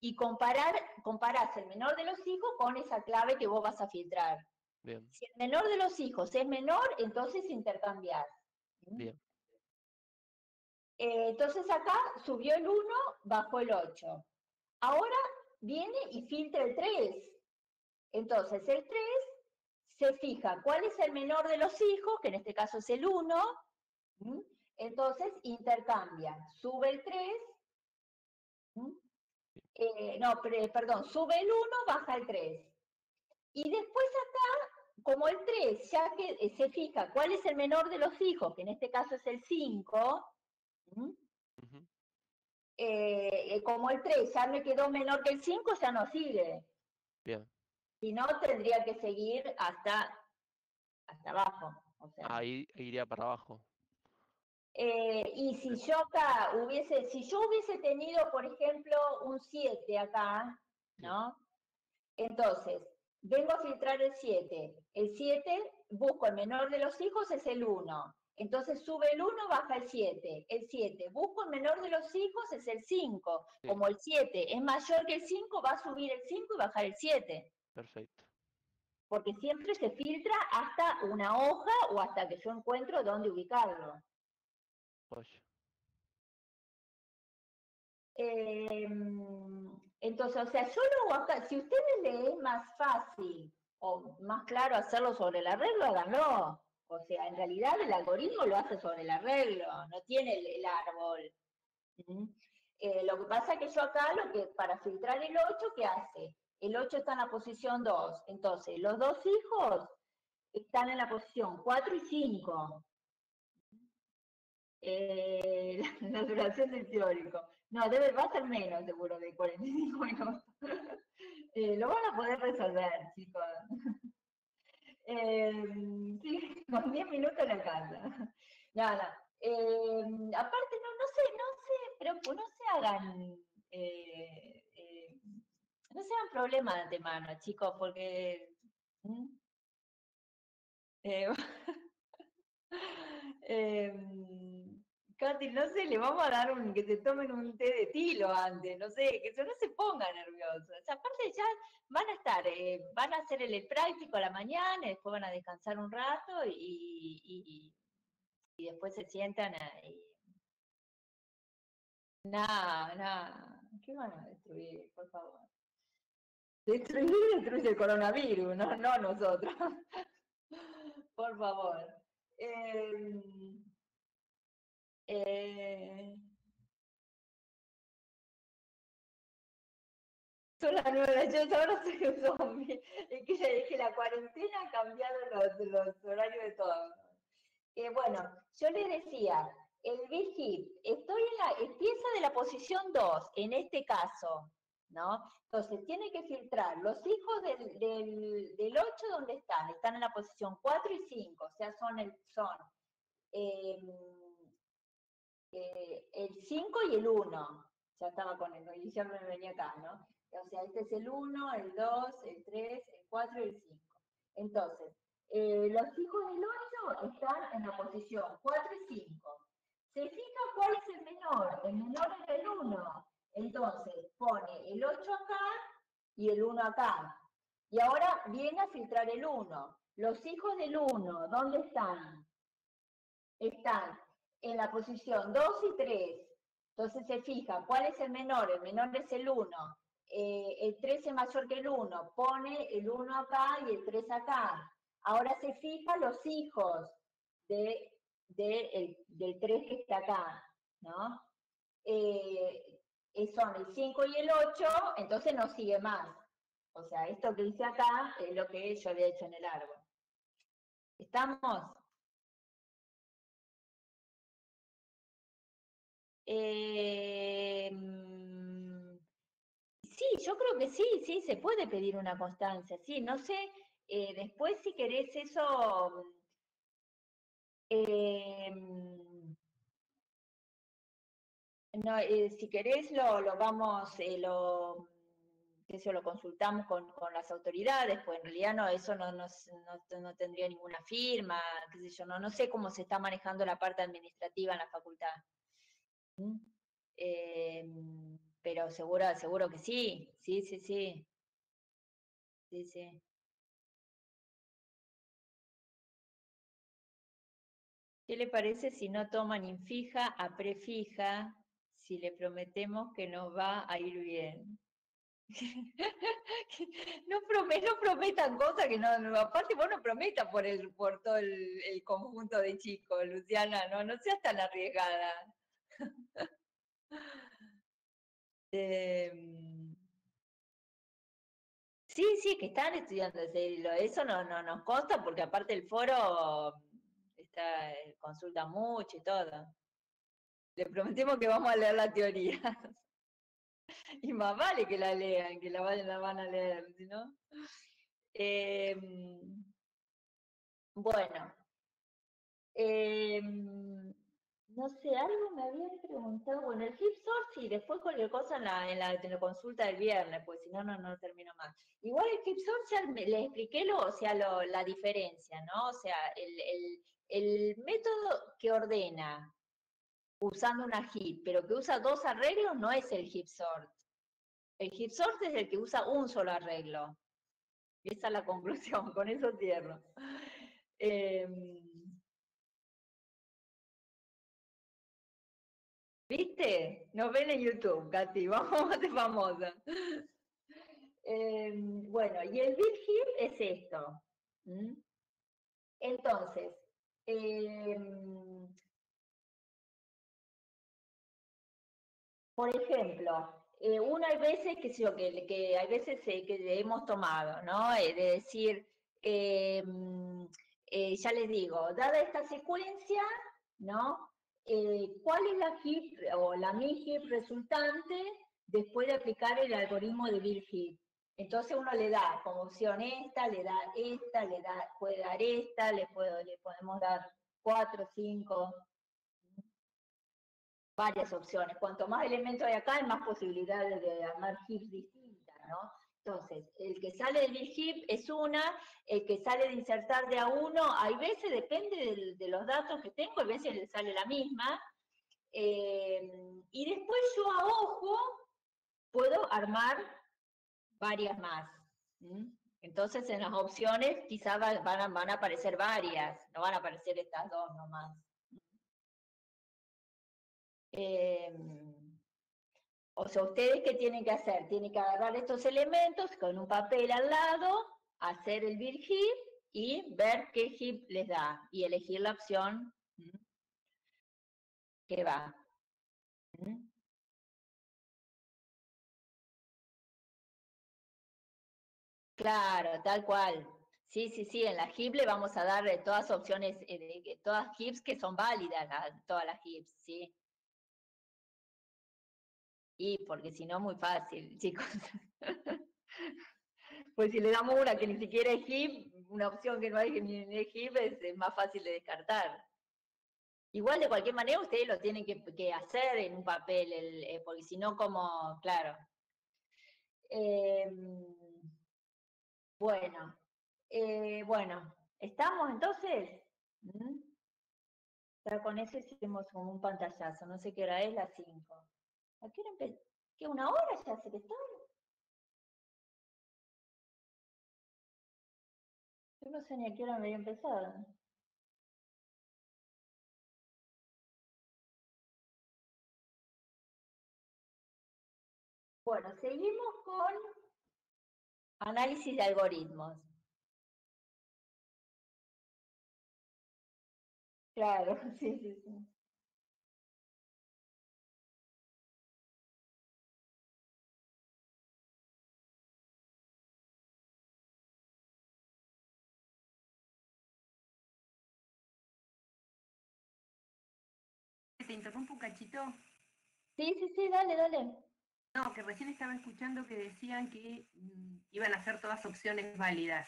y comparás el menor de los hijos con esa clave que vos vas a filtrar. bien, Si el menor de los hijos es menor, entonces intercambiar. bien. Entonces acá subió el 1, bajó el 8. Ahora viene y filtra el 3. Entonces el 3 se fija cuál es el menor de los hijos, que en este caso es el 1, entonces intercambia, sube el 3, perdón, sube el 1, baja el 3. Y después acá, como el 3, ya que se fija cuál es el menor de los hijos, que en este caso es el 5, Ujú, como el 3 ya me quedó menor que el 5, ya no sigue. bien. Si no, tendría que seguir hasta abajo. O sea. Ahí iría para abajo. Y si yo hubiese tenido, por ejemplo, un 7 acá, Sí, ¿no? Entonces, vengo a filtrar el 7. El 7, busco el menor de los hijos, es el 1. Entonces sube el 1, baja el 7. El 7, busco el menor de los hijos, es el 5. sí, Como el 7 es mayor que el 5, va a subir el 5 y bajar el 7. perfecto. Porque siempre se filtra hasta una hoja o hasta que yo encuentro dónde ubicarlo. Oye, Entonces, o sea, yo lo hago acá. Si a ustedes les es más fácil o más claro hacerlo sobre el arreglo, háganlo. O sea, en realidad el algoritmo lo hace sobre el arreglo, no tiene el árbol. Lo que pasa es que yo acá, para filtrar el 8, ¿qué hace? El 8 está en la posición 2. Entonces, los dos hijos están en la posición 4 y 5. La duración del teórico. No, va a ser menos, seguro, de 45 minutos. Lo van a poder resolver, chicos. Sí, con 10 minutos la alcanza. Nada. Aparte, pero pues no se hagan, no se hagan problemas de antemano, chicos, porque eh, Katy, no sé, le vamos a dar que se tomen un té de tilo antes, no sé, que no se ponga nervioso. O sea, aparte ya van a estar, van a hacer el práctico a la mañana, después van a descansar un rato y después se sientan y... Nada, ¿qué van a destruir, por favor? Destruye el coronavirus, no nosotros. Por favor. Em, eh, Son las 9 de la noche, ahora soy un zombie. Es que la cuarentena ha cambiado los horarios de todos. Bueno, yo les decía, el Big Hit, empieza de la posición 2, en este caso, ¿no? Entonces, tiene que filtrar los hijos del 8, ¿dónde están? Están en la posición 4 y 5, o sea, son eh, el 5 y el 1. Ya estaba con el, ya me venía acá, ¿no? O sea, este es el 1, el 2, el 3, el 4 y el 5. Entonces, los hijos del 8 están en la posición 4 y 5. ¿Se fija cuál es el menor? El menor es el 1. Entonces, pone el 8 acá y el 1 acá. Y ahora viene a filtrar el 1. Los hijos del 1, ¿dónde están? Están en la posición 2 y 3. Entonces se fija, ¿cuál es el menor? El menor es el 1. El 3 es mayor que el 1. Pone el 1 acá y el 3 acá. Ahora se fija los hijos del 3 que está acá, ¿no? Son el 5 y el 8, entonces no sigue más. O sea, esto que hice acá es lo que yo había hecho en el árbol. ¿Estamos? Sí, yo creo que sí, sí, se puede pedir una constancia, sí, no sé, después si querés eso, no, si querés lo vamos, qué sé yo, lo consultamos con las autoridades, pues en realidad no, eso no tendría ninguna firma, qué sé yo, no sé cómo se está manejando la parte administrativa en la facultad. ¿Mm? Pero seguro que sí, sí, sí, sí, sí, sí. ¿Qué le parece si no toman infija a prefija, si le prometemos que nos va a ir bien? No prometan cosas que no, aparte vos no prometas por todo el conjunto de chicos, Luciana, no seas tan arriesgada. Em, Sí, sí, que están estudiando eso no nos consta porque aparte el foro consulta mucho y todo. Le prometemos que vamos a leer la teoría. Y más vale que la lean, que la van a leer, si no. Bueno, no sé, algo me habían preguntado. Bueno, el flip source sí, después cualquier cosa en la consulta del viernes, pues si no termino más. Igual el flip source ya le expliqué la diferencia, ¿no? O sea, el método que ordena usando una heap, pero que usa dos arreglos, no es el heap sort. El heap sort es el que usa un solo arreglo. Esa es la conclusión, con eso cierro. ¿Viste? Nos ven en YouTube, Katy, vamos de famosa. Bueno, y el Big Hit es esto. ¿Mm? Entonces, por ejemplo, uno hay veces que hay veces que hemos tomado, ¿no? De decir, ya les digo, dada esta secuencia, ¿no? ¿Cuál es la HIP o la MIHIP resultante después de aplicar el algoritmo de Bill Heap? Entonces uno le da como opción esta, le da esta, puede dar esta, le podemos dar 4, 5, varias opciones. Cuanto más elementos hay acá, hay más posibilidades de armar hips distintas, ¿no? Entonces, el que sale del big hip es una, el que sale de insertar de a uno, hay veces, depende de los datos que tengo, hay veces le sale la misma. Y después yo a ojo puedo armar varias más. Entonces en las opciones quizás van a aparecer varias, no van a aparecer estas dos nomás. O sea, ¿ustedes qué tienen que hacer? Tienen que agarrar estos elementos con un papel al lado, hacer el virgil y ver qué HIP les da y elegir la opción que va. Claro, tal cual. Sí, sí, sí, en la HIP le vamos a dar todas opciones, todas HIPs que son válidas, todas las HIPs, ¿sí? Y porque si no, muy fácil, chicos. Pues si le damos una que ni siquiera es HIP, una opción que no hay ni es HIP, es más fácil de descartar. Igual de cualquier manera ustedes lo tienen que hacer en un papel, porque si no, como, claro. Bueno, bueno, ¿estamos entonces? ¿Mm? Ya con eso hicimos como un pantallazo, no sé qué hora es, las 5. ¿A qué hora empezó? ¿Qué, una hora ya se que está? Yo no sé ni a qué hora me había empezado. Bueno, seguimos con análisis de algoritmos. Claro, sí, sí, sí. Te interrumpo un cachito. Sí, sí, sí, dale, dale. No, que recién estaba escuchando que decían que iban a ser todas opciones válidas.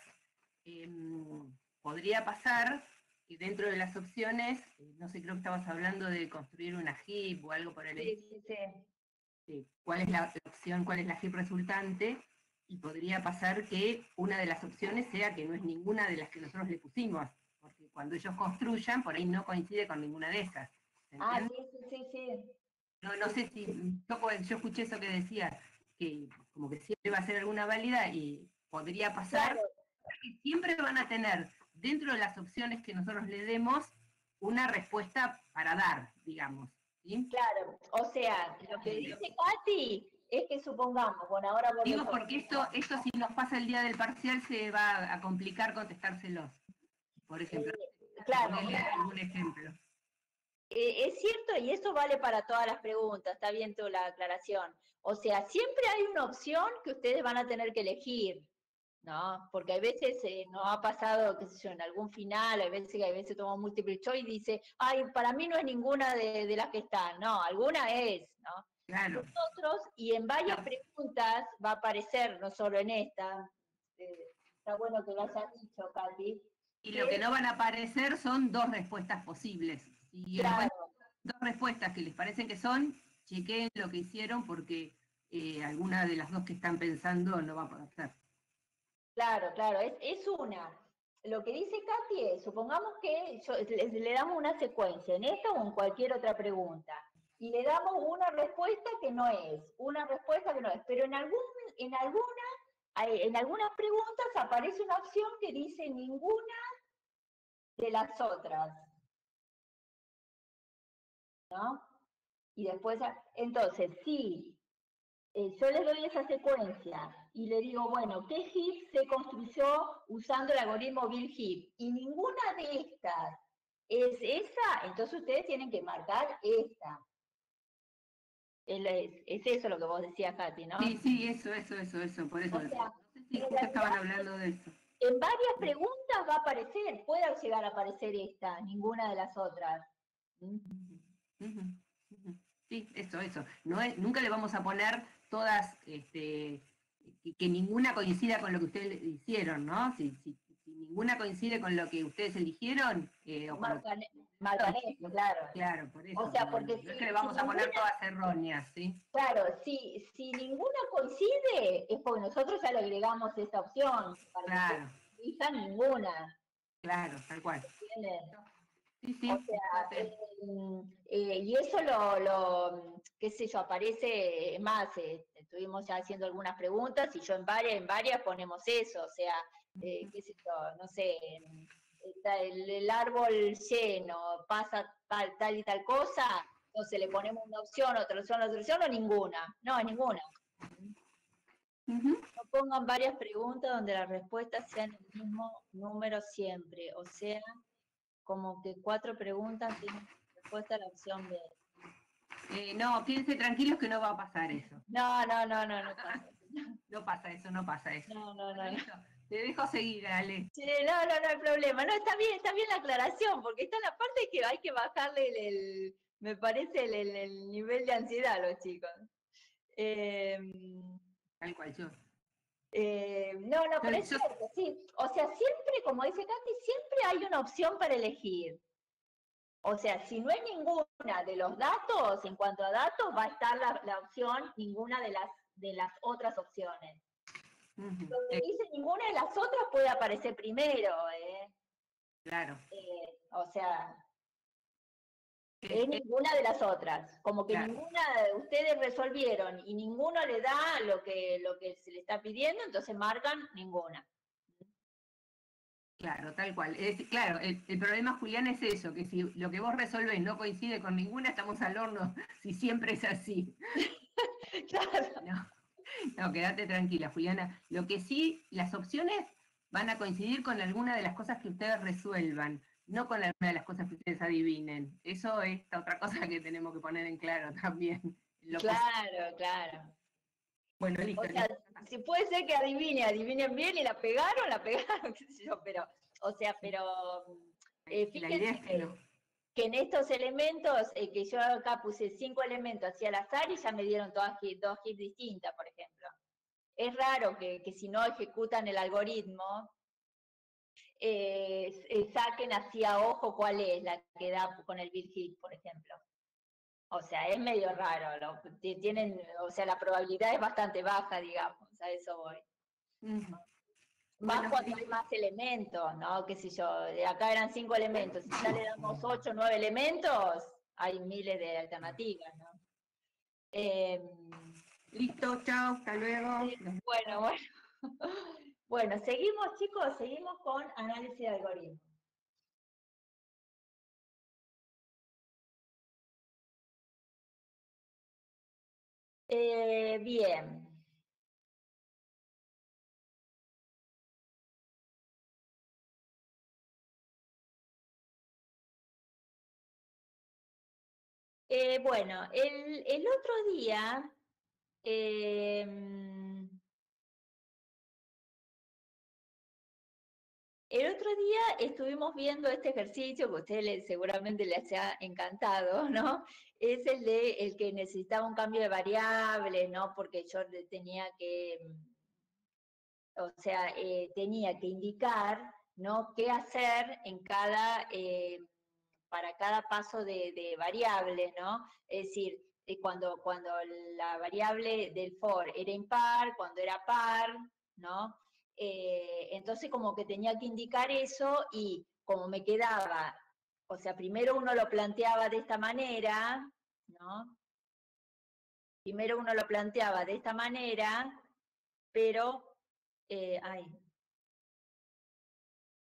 Podría pasar que dentro de las opciones, no sé, creo que estabas hablando de construir una HIP o algo por el Sí, sí, sí. cuál es la opción, cuál es la HIP resultante, y podría pasar que una de las opciones sea que no es ninguna de las que nosotros le pusimos, porque cuando ellos construyan, por ahí no coincide con ninguna de esas. Ah, sí, sí, sí, sí. No, no sé si, yo escuché eso que decía, que como que siempre va a ser alguna válida y podría pasar Claro, que siempre van a tener dentro de las opciones que nosotros le demos una respuesta para dar, digamos. ¿Sí? claro. O sea, lo que dice Katy es que supongamos, bueno, ahora vos Digo porque esto si nos pasa el día del parcial se va a complicar contestárselos. Por ejemplo, claro, ponerle algún ejemplo. es cierto y eso vale para todas las preguntas, está bien toda la aclaración. O sea, siempre hay una opción que ustedes van a tener que elegir, ¿no? Porque hay veces nos ha pasado, qué sé yo, en algún final, hay veces tomamos multiple choice y dice, ay, para mí no es ninguna de las que están, no, alguna es, ¿no? Claro. Nosotros, y en varias preguntas va a aparecer, no solo en esta, está bueno que lo hayas dicho, Katy. Y lo que no van a aparecer son dos respuestas posibles. Si encuentran Claro, dos respuestas que les parecen que son, chequeen lo que hicieron porque alguna de las dos que están pensando no va a poder ser. claro, claro, es una. Lo que dice Katy es, supongamos que le damos una secuencia en esta o en cualquier otra pregunta, y le damos una respuesta que no es, una respuesta que no es, pero en algunas preguntas aparece una opción que dice ninguna de las otras, ¿no? Y después, entonces, si yo le doy esa secuencia y le digo, bueno, ¿qué heap se construyó usando el algoritmo Bill Heap? Y ninguna de estas es esa, entonces ustedes tienen que marcar esta. Es eso lo que vos decías, Katy, ¿no? Sí, sí, eso, por eso. O sea, No sé si en justo estaban realidad, hablando de eso. en varias preguntas va a aparecer, puede llegar a aparecer esta, ninguna de las otras. ¿Mm? Sí, eso. No es, nunca le vamos a poner todas, que ninguna coincida con lo que ustedes hicieron, ¿no? Si ninguna coincide con lo que ustedes eligieron, o con lo que... Marcan esto, claro. Claro, por eso. O sea, porque no es que le vamos a poner todas erróneas, ¿sí? claro, si ninguna coincide, es porque nosotros ya le agregamos esta opción, para Claro, que elijan ninguna. claro, tal cual. ¿Entienden? Sí, sí. O sea, y eso qué sé yo, aparece más, estuvimos ya haciendo algunas preguntas y yo en varias ponemos eso, o sea, qué sé yo, no sé, está el árbol lleno, pasa tal y tal cosa, entonces le ponemos una opción, otra opción, otra opción, o ninguna, no, ninguna. No pongan varias preguntas donde las respuestas sean el mismo número siempre. O sea, como que 4 preguntas tienen respuesta a la opción B. No, quédense tranquilos que no va a pasar eso. No pasa. No pasa eso, no pasa eso. No. Listo. Te dejo seguir, Ale. Sí, no hay problema. No, está bien la aclaración, porque está la parte que hay que bajarle me parece el nivel de ansiedad a los chicos. Tal cual, yo. Pero es cierto, sí. O sea, siempre, como dice Katy, siempre hay una opción para elegir. O sea, si no hay ninguna de los datos, en cuanto a datos, va a estar la opción, ninguna de las otras opciones. Donde dice ninguna de las otras puede aparecer primero, Claro. O sea, es ninguna de las otras. Como que ninguna de ustedes resolvieron y ninguno le da lo que se le está pidiendo, entonces marcan ninguna. Claro, tal cual. Claro, el problema, Julián, es eso, que si lo que vos resolvés no coincide con ninguna, estamos al horno, si siempre es así. Claro. No, quédate tranquila, Juliana. Lo que sí, las opciones van a coincidir con alguna de las cosas que ustedes resuelvan, no con alguna de las cosas que ustedes adivinen. Eso es otra cosa que tenemos que poner en claro también. Claro. Bueno, listo. O sea, si puede ser que adivinen bien y la pegaron, qué sé yo, pero fíjense que en estos elementos, que yo acá puse 5 elementos hacia al azar y ya me dieron dos hits distintas, por ejemplo. Es raro que si no ejecutan el algoritmo, saquen hacia ojo cuál es la que da con el bit hit, por ejemplo. O sea, es medio raro, o sea, la probabilidad es bastante baja, digamos, a eso voy. Más cuando hay más elementos, ¿no? Qué sé yo, de acá eran 5 elementos, si ya le damos 8 o 9 elementos, hay miles de alternativas, ¿no? Listo, chao, hasta luego. Bueno. Bueno, seguimos, chicos, seguimos con análisis de algoritmos. Bien. Bueno, el otro día, estuvimos viendo este ejercicio que a ustedes seguramente les ha encantado, ¿no? Es el que necesitaba un cambio de variable, ¿no? Porque yo tenía que, tenía que indicar, ¿no? Qué hacer en para cada paso de variable, ¿no? Es decir, cuando la variable del for era impar, cuando era par, ¿no? Entonces como que tenía que indicar eso y como me quedaba, o sea, primero uno lo planteaba de esta manera, ¿no? Primero uno lo planteaba de esta manera, pero,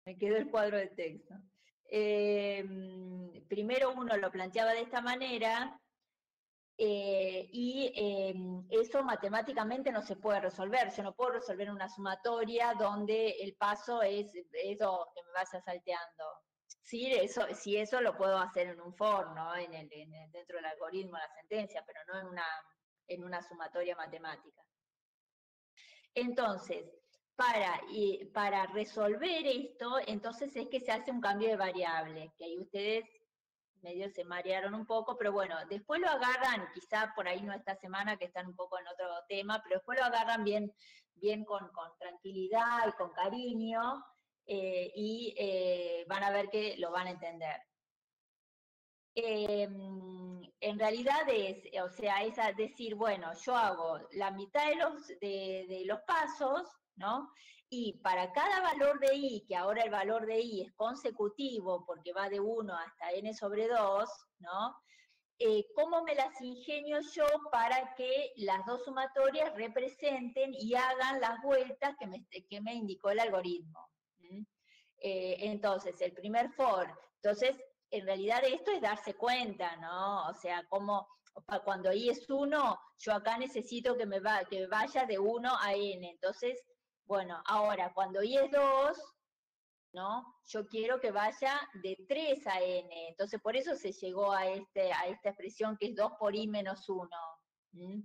me quedó el cuadro de texto. Primero uno lo planteaba de esta manera, eso matemáticamente no se puede resolver. Yo no puedo resolver una sumatoria donde el paso es eso que me vaya salteando. Sí, eso lo puedo hacer en un for, ¿no? Dentro del algoritmo, la sentencia, pero no en una sumatoria matemática. Entonces, para resolver esto, entonces es que se hace un cambio de variable, que ahí ustedes medio se marearon un poco, pero bueno, después lo agarran, quizá por ahí no esta semana que están un poco en otro tema, pero después lo agarran bien con tranquilidad y con cariño, y van a ver que lo van a entender. En realidad es decir, bueno, yo hago la mitad de los pasos, ¿no? Y para cada valor de i, que ahora el valor de i es consecutivo porque va de 1 hasta n sobre 2, ¿no? ¿Cómo me las ingenio yo para que las dos sumatorias representen y hagan las vueltas que me indicó el algoritmo? Entonces, el primer for, en realidad esto es darse cuenta, ¿no? O sea, Cuando I es 1, yo acá necesito que vaya de 1 a n. Entonces, bueno, ahora, cuando I es 2, ¿no? Yo quiero que vaya de 3 a n. Entonces, por eso se llegó a esta expresión que es 2 por I menos 1. ¿Mm?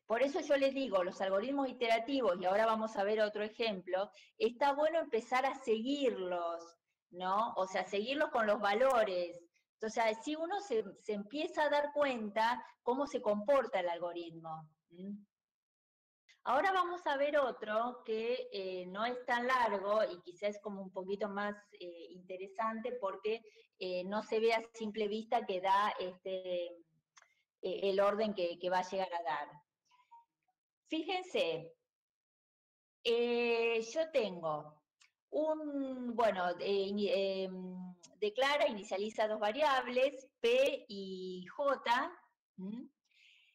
Por eso yo les digo, los algoritmos iterativos, y ahora vamos a ver otro ejemplo, está bueno empezar a seguirlos, ¿no? O sea, seguirlos con los valores. Entonces, así uno se empieza a dar cuenta cómo se comporta el algoritmo. ¿Mm? Ahora vamos a ver otro que no es tan largo y quizás es como un poquito más interesante porque no se ve a simple vista que da el orden que va a llegar a dar. Fíjense, yo tengo declara, inicializa dos variables, P y J,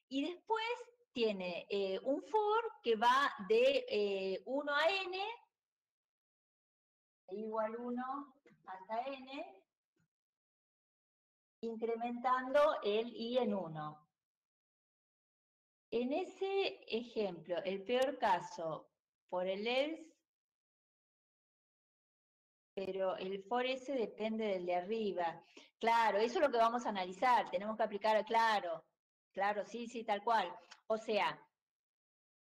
y después tiene un for que va de 1 a n, igual 1 hasta n, incrementando el i en 1. En ese ejemplo, el peor caso, por el else, pero el for ese depende del de arriba. Claro, eso es lo que vamos a analizar, tenemos que aplicar, claro, sí, tal cual. O sea,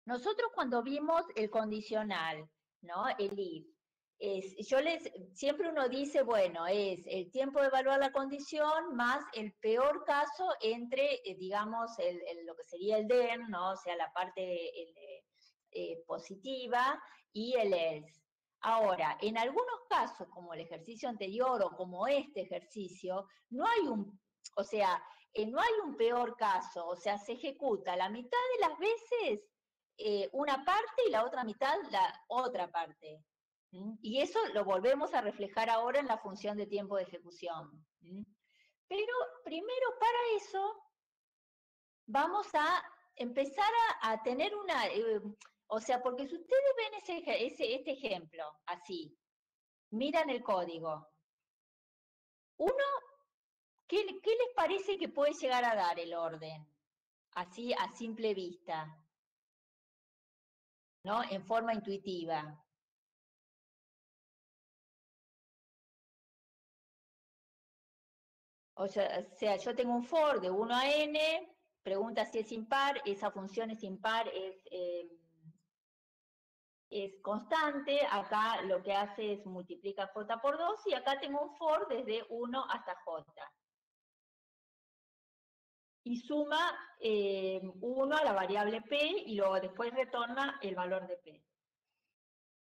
nosotros cuando vimos el condicional, ¿no? El if, siempre uno dice, bueno, es el tiempo de evaluar la condición más el peor caso entre, digamos, lo que sería el then, ¿no? O sea, la parte positiva y el else. Ahora, en algunos casos, como el ejercicio anterior o como este ejercicio, no hay no hay un peor caso, o sea, se ejecuta la mitad de las veces una parte y la otra mitad la otra parte. Y eso lo volvemos a reflejar ahora en la función de tiempo de ejecución. Pero primero para eso vamos a empezar a tener una... o sea, porque si ustedes ven este ejemplo, así, miran el código, uno, ¿qué les parece que puede llegar a dar el orden? Así, a simple vista, ¿no? En forma intuitiva. O sea, yo tengo un for de 1 a n, pregunta si es impar, esa función es impar, es constante, acá lo que hace es multiplica j por 2, y acá tengo un for desde 1 hasta j. Y suma 1 a la variable p, y luego después retorna el valor de p.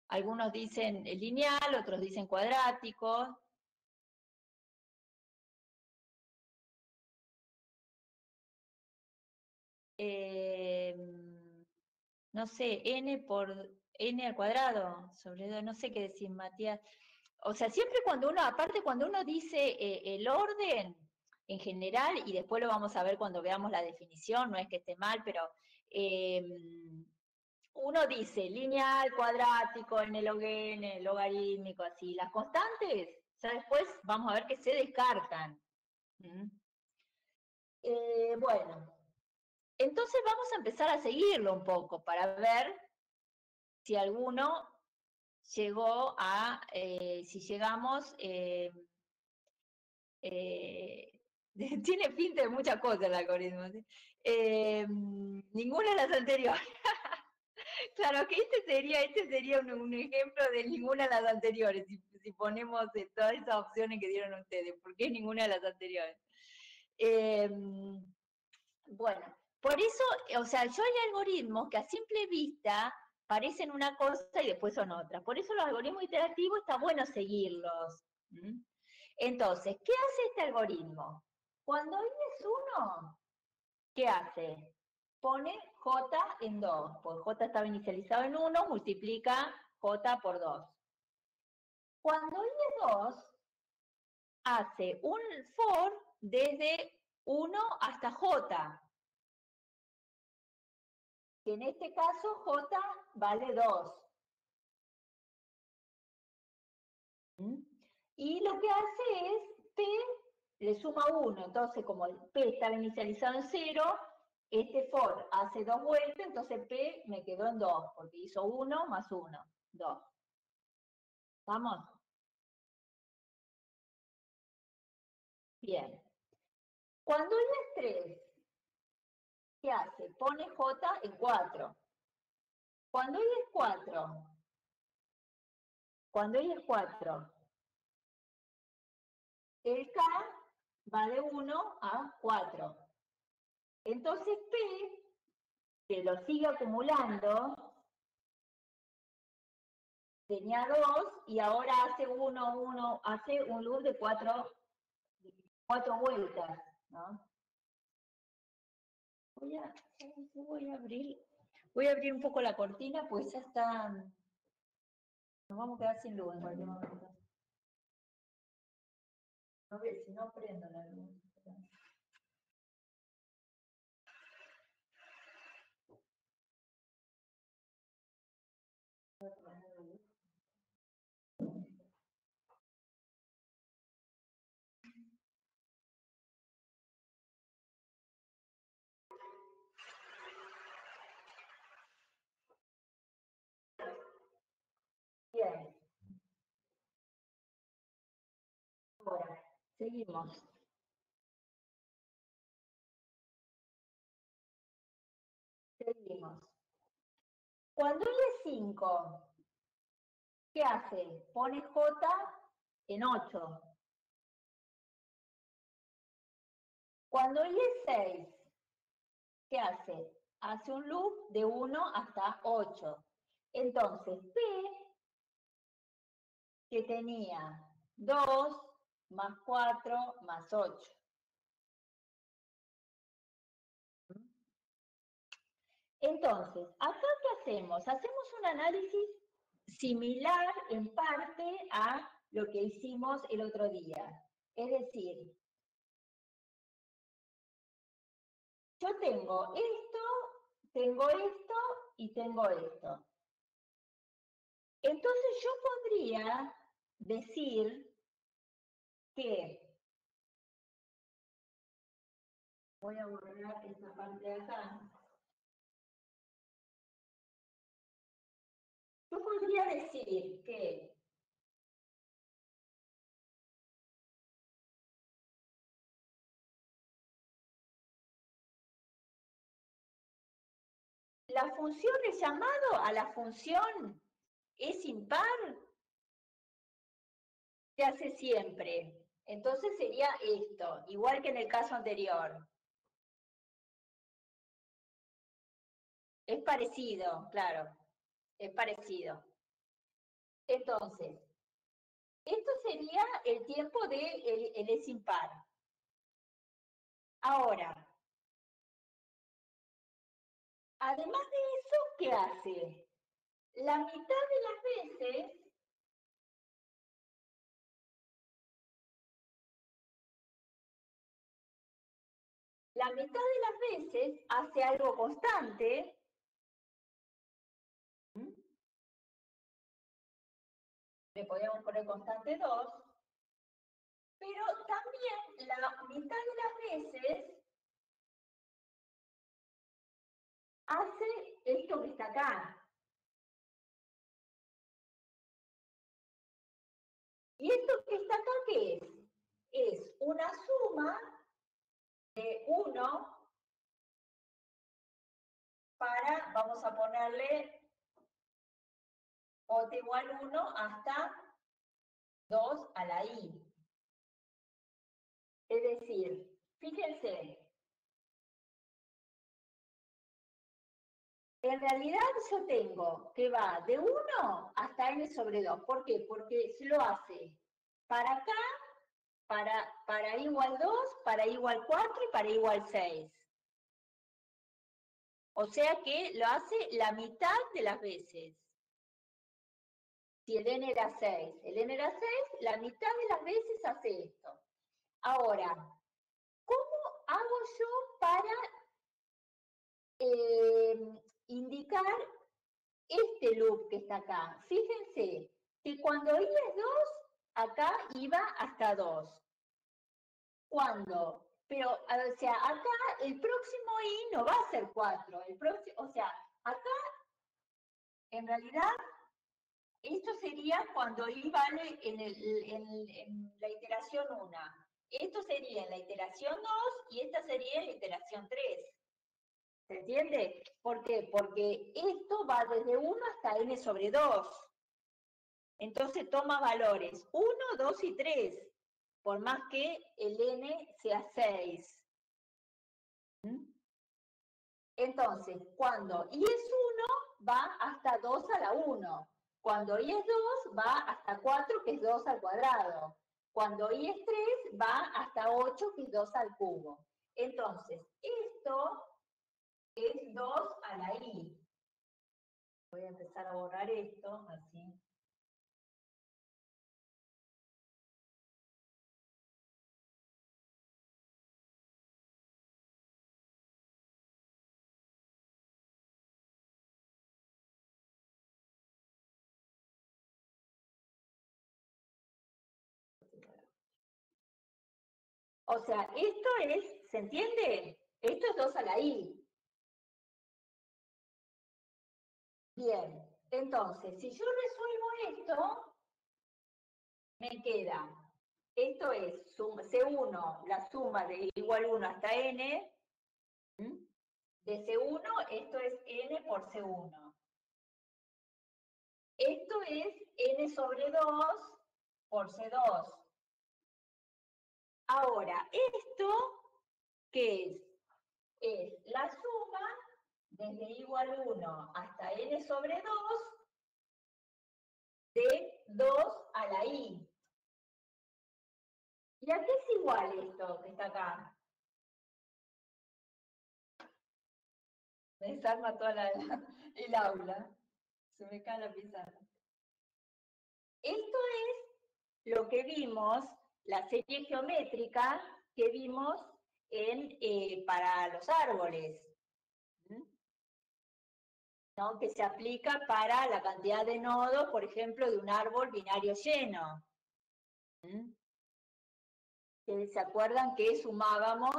Algunos dicen lineal, otros dicen cuadrático. No sé, n por n al cuadrado, sobre 2, no sé qué decir, Matías. O sea, siempre cuando uno, aparte cuando uno dice el orden en general, y después lo vamos a ver cuando veamos la definición, no es que esté mal, pero uno dice lineal, cuadrático, n log n, logarítmico, así. Las constantes, ya después vamos a ver que se descartan. Bueno. Entonces vamos a empezar a seguirlo un poco para ver si alguno llegó a, si llegamos, tiene pinta de muchas cosas el algoritmo, ¿sí? Ninguna de las anteriores. Claro que este sería un ejemplo de ninguna de las anteriores, si ponemos todas esas opciones que dieron ustedes, porque es ninguna de las anteriores. Bueno, por eso, o sea, yo hay algoritmos que a simple vista parecen una cosa y después son otra. Por eso los algoritmos iterativos está bueno seguirlos. Entonces, ¿qué hace este algoritmo? Cuando i es 1, ¿qué hace? Pone j en 2, porque j estaba inicializado en 1, multiplica j por 2. Cuando i es 2, hace un for desde 1 hasta j, que en este caso j vale 2. Y lo que hace es p le suma 1, entonces como el P estaba inicializado en 0, este for hace 2 vueltas, entonces P me quedó en 2, porque hizo 1 más 1, 2. ¿Vamos? Bien. Cuando I es 3, ¿qué hace? Pone J en 4. Cuando I es 4, el K va de 1 a 4. Entonces P, que lo sigue acumulando, tenía 2 y ahora hace hace un loop de 4 vueltas, ¿no? Voy a abrir un poco la cortina, pues ya está, nos vamos a quedar sin luz en cualquier momento. A ver, si no prendo la luz. Bien. Ahora, seguimos. Cuando I es 5, ¿qué hace? Pone J en 8. Cuando I es 6, ¿qué hace? Hace un loop de 1 hasta 8. Entonces, P, que tenía 2 más 4 más 8. Entonces, ¿acá qué hacemos? Hacemos un análisis similar en parte a lo que hicimos el otro día. Es decir, yo tengo esto y tengo esto. Entonces yo podría decir que, voy a borrar esta parte de acá, yo podría decir que la función de llamado a la función es impar, se hace siempre. Entonces sería esto, igual que en el caso anterior. Es parecido, claro, es parecido. Entonces, esto sería el tiempo de el es impar. Ahora, además de eso, ¿qué hace? La mitad de las veces hace algo constante. Le podríamos poner constante 2. Pero también la mitad de las veces hace esto que está acá. ¿Y esto que está acá qué es? Es una suma de 1 para, vamos a ponerle j igual 1 hasta 2 a la i. Es decir, fíjense, en realidad yo tengo que va de 1 hasta n sobre 2. ¿Por qué? Porque se lo hace para acá, para i igual 2, para i igual 4 y para i igual 6. O sea que lo hace la mitad de las veces. Si el n era 6, la mitad de las veces hace esto. Ahora, ¿cómo hago yo para indicar este loop que está acá? Fíjense que cuando i es 2, acá iba hasta 2. ¿Cuándo? Pero, o sea, acá el próximo I no va a ser 4. El próximo, o sea, acá, en realidad, esto sería cuando I vale en la iteración 1. Esto sería en la iteración 2 y esta sería en la iteración 3. ¿Se entiende? ¿Por qué? Porque esto va desde 1 hasta n sobre 2. Entonces toma valores 1, 2 y 3, por más que el n sea 6. Entonces, cuando i es 1, va hasta 2 a la 1. Cuando i es 2, va hasta 4, que es 2 al cuadrado. Cuando i es 3, va hasta 8, que es 2 al cubo. Entonces, esto es 2 a la i. Voy a empezar a borrar esto, así. O sea, esto es, ¿se entiende? Esto es 2 a la i. Bien, entonces, si yo resuelvo esto, me queda, esto es C1, la suma de igual 1 hasta n, de C1, esto es n por C1. Esto es n sobre 2 por C2. Ahora, ¿esto qué es? Es la suma desde igual 1 hasta n sobre 2 de 2 a la i. ¿Y a qué es igual esto que está acá? Me desarma toda el aula. Se me cae la pizarra. Esto es lo que vimos, la serie geométrica que vimos para los árboles, ¿no? Que se aplica para la cantidad de nodos, por ejemplo, de un árbol binario lleno. ¿Se acuerdan que sumábamos?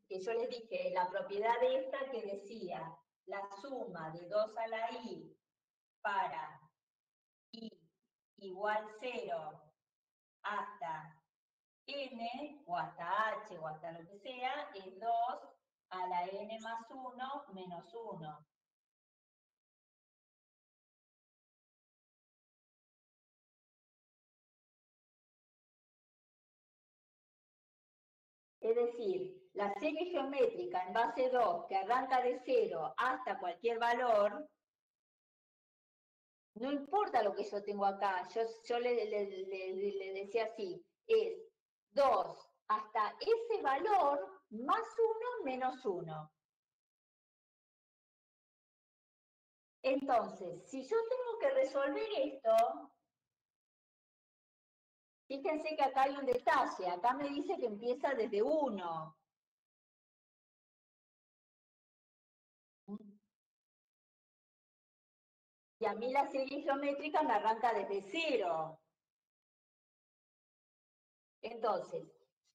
Que yo les dije, la propiedad de esta que decía, la suma de 2 a la i para i igual 0 hasta n, o hasta h, o hasta lo que sea, es 2 a la n más 1 menos 1. Es decir, la serie geométrica en base 2, que arranca de 0 hasta cualquier valor, no importa lo que yo tengo acá, yo le decía así, es 2 hasta ese valor más 1 menos 1. Entonces, si yo tengo que resolver esto, fíjense que acá hay un detalle, acá me dice que empieza desde 1. Y a mí la serie geométrica me arranca desde 0. Entonces,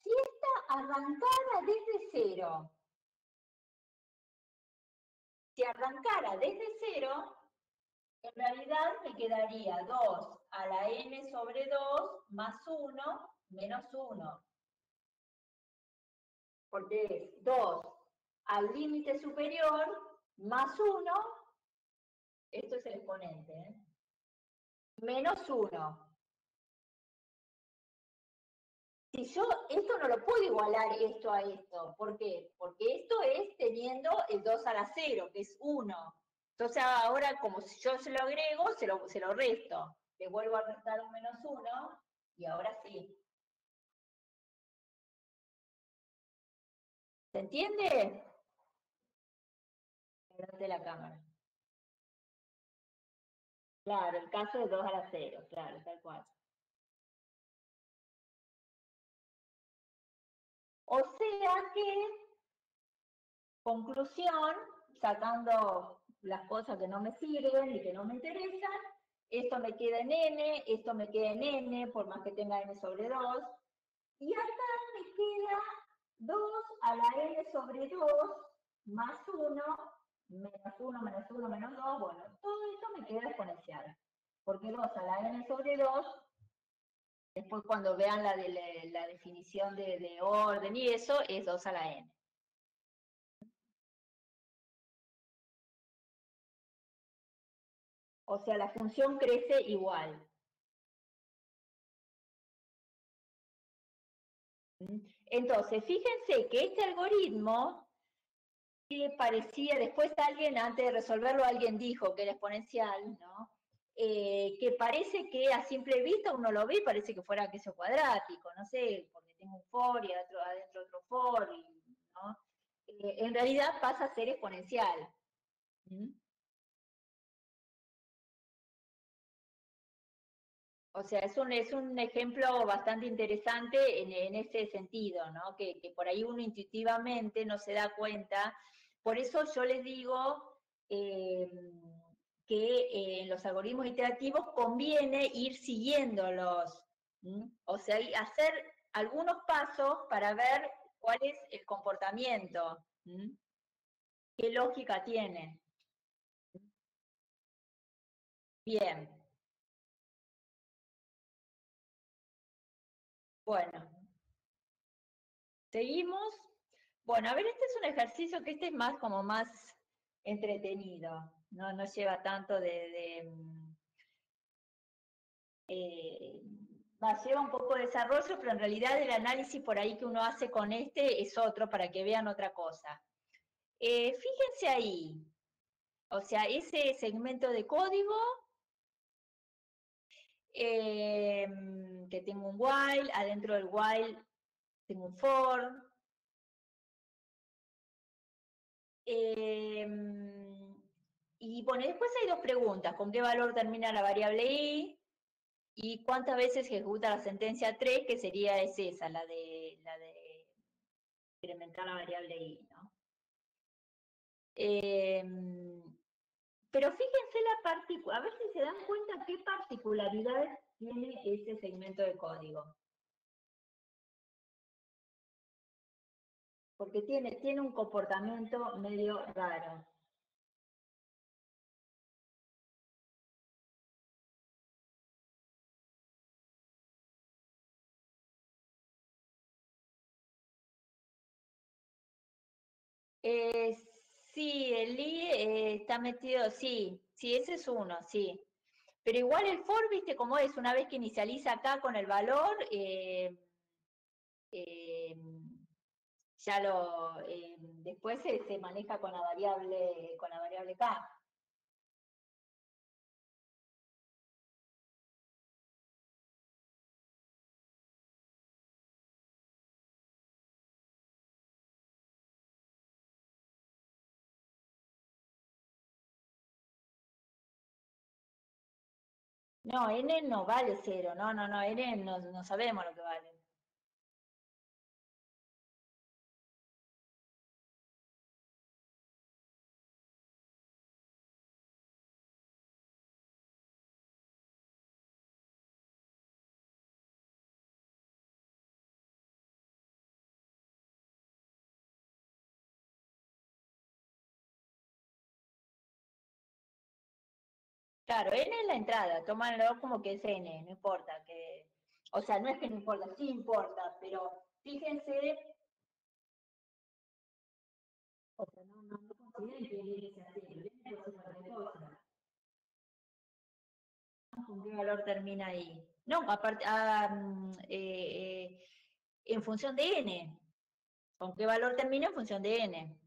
si esta arrancara desde 0, si arrancara desde 0, en realidad me quedaría 2 a la n sobre 2 más 1 menos 1. Porque es 2 al límite superior más 1, esto es el exponente, menos 1. Si yo esto no lo puedo igualar esto a esto, ¿por qué? Porque esto es teniendo el 2 a la 0, que es 1. Entonces ahora, como si yo se lo agrego, se lo resto. Le vuelvo a restar un menos 1, y ahora sí. ¿Se entiende? Delante de la cámara. Claro, el caso de 2 a la 0, claro, tal cual. O sea que, conclusión, sacando las cosas que no me sirven y que no me interesan, esto me queda en n, esto me queda en n, por más que tenga n sobre 2, Y acá me queda 2 a la n sobre 2 más 1, menos 1, menos 1, menos 2. Bueno, todo esto me queda exponencial. Porque 2 a la n sobre 2, después cuando vean la definición de orden y eso, es 2 a la n. O sea, la función crece igual. Entonces, fíjense que este algoritmo que parecía, después alguien, antes de resolverlo, alguien dijo que era exponencial, ¿no? Que parece que a simple vista uno lo ve y parece que fuera queso cuadrático, no sé, porque tengo un for y adentro otro for, ¿no? En realidad pasa a ser exponencial. O sea, es un ejemplo bastante interesante en ese sentido, ¿no? Que por ahí uno intuitivamente no se da cuenta. Por eso yo les digo que en los algoritmos iterativos conviene ir siguiéndolos. O sea, hacer algunos pasos para ver cuál es el comportamiento, qué lógica tiene. Bien. Bueno, seguimos. Bueno, a ver, este es un ejercicio que este es más como más entretenido, no lleva tanto lleva un poco de desarrollo, pero en realidad el análisis por ahí que uno hace con este es otro para que vean otra cosa. Fíjense ahí, o sea, ese segmento de código que tengo un while, adentro del while tengo un for. Y bueno, después hay dos preguntas. ¿Con qué valor termina la variable i? ¿Y cuántas veces ejecuta la sentencia 3? Que sería esa, la de incrementar la variable i, ¿no? Pero fíjense a ver si se dan cuenta qué particularidades tiene ese segmento de código. Porque tiene un comportamiento medio raro. Sí, el i está metido, sí, ese es uno, sí. Pero igual el for, viste cómo es, una vez que inicializa acá con el valor, eh, ya después se maneja con la variable k. No, n no vale 0, no, n no sabemos lo que vale. Claro, n es la entrada, tómanlo como que es n, no importa o sea, no es que no importa, sí importa, pero fíjense, o sea, no consideren que n sea 0, n puede ser cualquier cosa. ¿Con qué valor termina ahí? No, aparte, en función de n. ¿Con qué valor termina en función de n?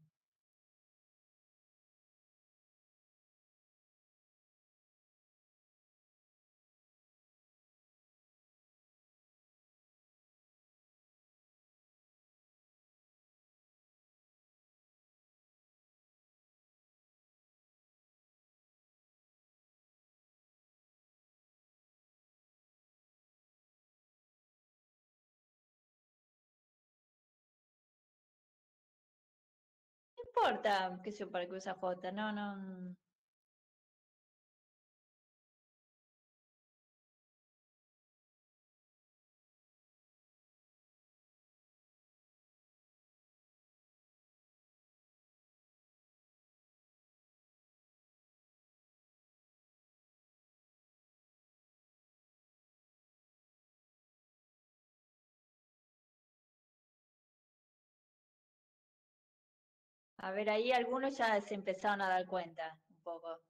No importa, qué sé yo, para qué usa J, no. A ver, ahí algunos ya se empezaron a dar cuenta un poco.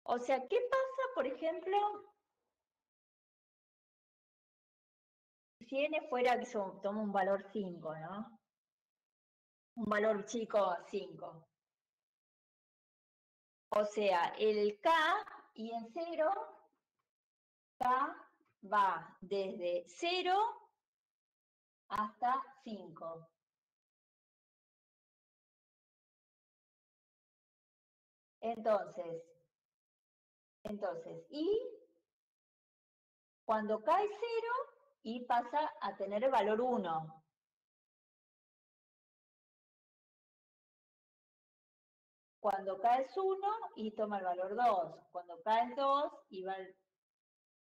O sea, ¿qué pasa, por ejemplo, si n fuera, tomo un valor 5, ¿no? Un valor chico 5. O sea, el k y en 0, k va desde 0 hasta 5. Entonces, y cuando k es 0, y pasa a tener el valor 1. Cuando k es 1, y toma el valor 2. Cuando k es 2, y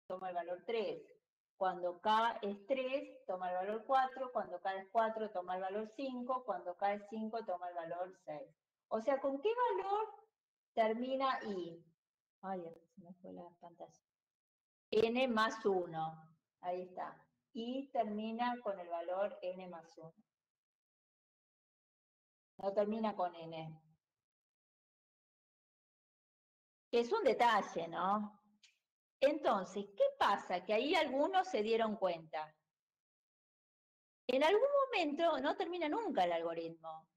toma el valor 3. Cuando k es 3, toma el valor 4. Cuando k es 4, toma el valor 5. Cuando k es 5, toma el valor 6. O sea, ¿con qué valor termina i? Ay, se me fue la pantalla. N más 1. Ahí está. Y termina con el valor n más 1. No termina con n. Es un detalle, ¿no? Entonces, ¿qué pasa? Que ahí algunos se dieron cuenta. En algún momento no termina nunca el algoritmo.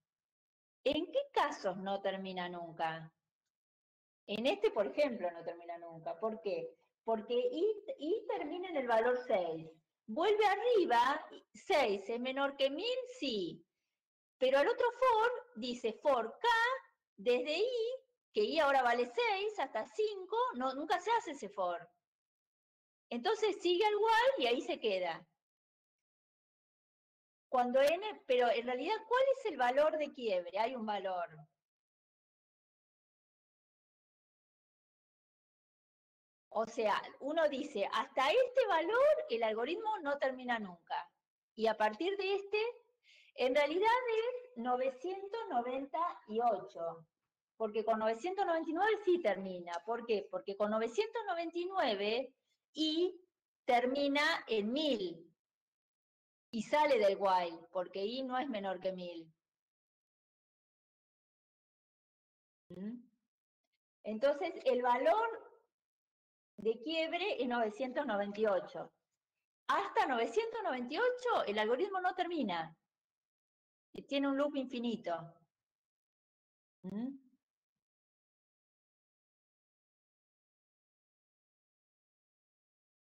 ¿En qué casos no termina nunca? En este, por ejemplo, no termina nunca. ¿Por qué? Porque i termina en el valor 6. Vuelve arriba, 6 es menor que 1000, sí. Pero al otro for dice for k desde i, que i ahora vale 6, hasta 5, no, nunca se hace ese for. Entonces sigue al while y ahí se queda. Cuando n, pero en realidad, ¿cuál es el valor de quiebre? Hay un valor. O sea, uno dice, hasta este valor el algoritmo no termina nunca. Y a partir de este, en realidad es 998. Porque con 999 sí termina. ¿Por qué? Porque con 999 i termina en 1000. Y sale del while, porque i no es menor que 1000. Entonces, el valor de quiebre es 998. Hasta 998 el algoritmo no termina. Tiene un loop infinito.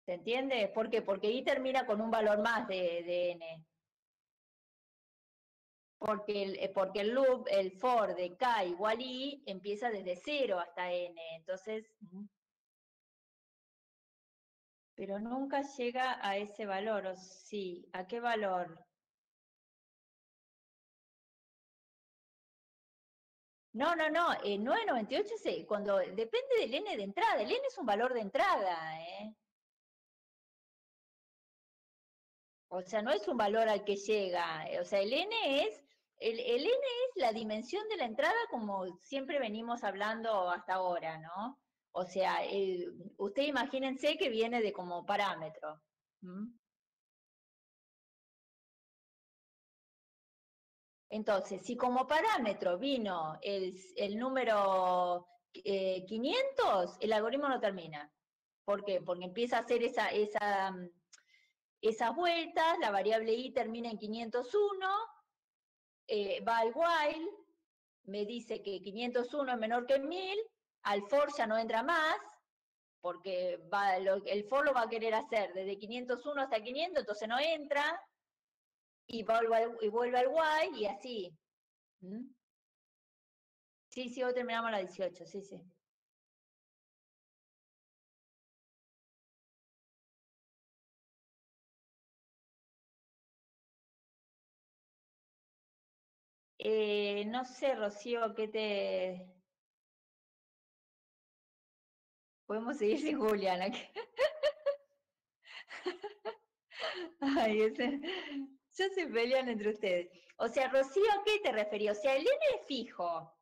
¿Se entiende? ¿Por qué? Porque i termina con un valor más de n. Porque el loop, el for de k igual i, empieza desde 0 hasta n. Entonces, pero nunca llega a ese valor, ¿o sí? ¿A qué valor? No, 998 es cuando depende del n de entrada. El n es un valor de entrada, ¿eh? O sea, no es un valor al que llega. O sea, el n es la dimensión de la entrada, como siempre venimos hablando hasta ahora, ¿no? O sea, usted imagínense que viene de como parámetro. Entonces, si como parámetro vino el número 500, el algoritmo no termina. ¿Por qué? Porque empieza a hacer esas vueltas, la variable i termina en 501, va al while, me dice que 501 es menor que 1000, al for ya no entra más, porque el for lo va a querer hacer desde 501 hasta 500, entonces no entra, y vuelve al while, y así. Sí, hoy terminamos a las 18, sí. No sé, Rocío, ¿qué te...? Podemos seguir sin Juliana. Ay, ya se pelean entre ustedes. O sea, Rocío, ¿a qué te refería? O sea, el n es fijo.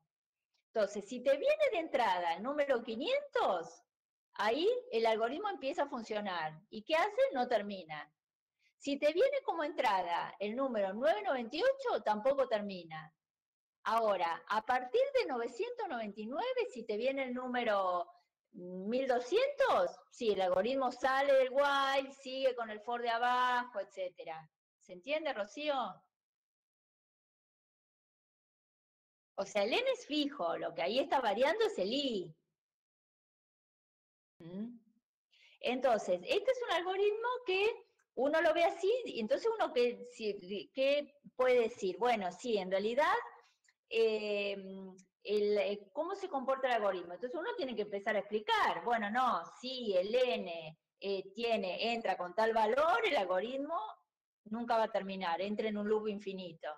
Entonces, si te viene de entrada el número 500, ahí el algoritmo empieza a funcionar. ¿Y qué hace? No termina. Si te viene como entrada el número 998, tampoco termina. Ahora, a partir de 999, si te viene el número 1200, sí, el algoritmo sale del while, sigue con el for de abajo, etc. ¿Se entiende, Rocío? O sea, el n es fijo, lo que ahí está variando es el i. Entonces, este es un algoritmo que uno lo ve así, y entonces uno ¿qué puede decir? Bueno, sí, en realidad, ¿cómo se comporta el algoritmo? Entonces uno tiene que empezar a explicar, bueno, no, si el n entra con tal valor, el algoritmo nunca va a terminar, entra en un loop infinito.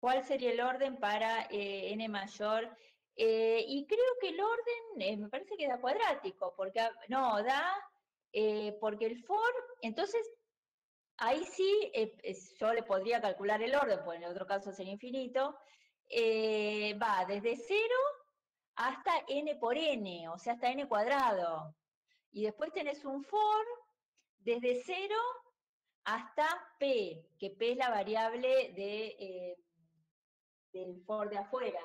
¿Cuál sería el orden para n mayor? Y creo que el orden, me parece que da cuadrático, porque, no, da, porque el for, entonces, ahí sí, yo le podría calcular el orden, pues en el otro caso sería infinito, va desde 0 hasta n por n, o sea, hasta n cuadrado. Y después tenés un for desde 0 hasta p, que p es la variable del for de afuera.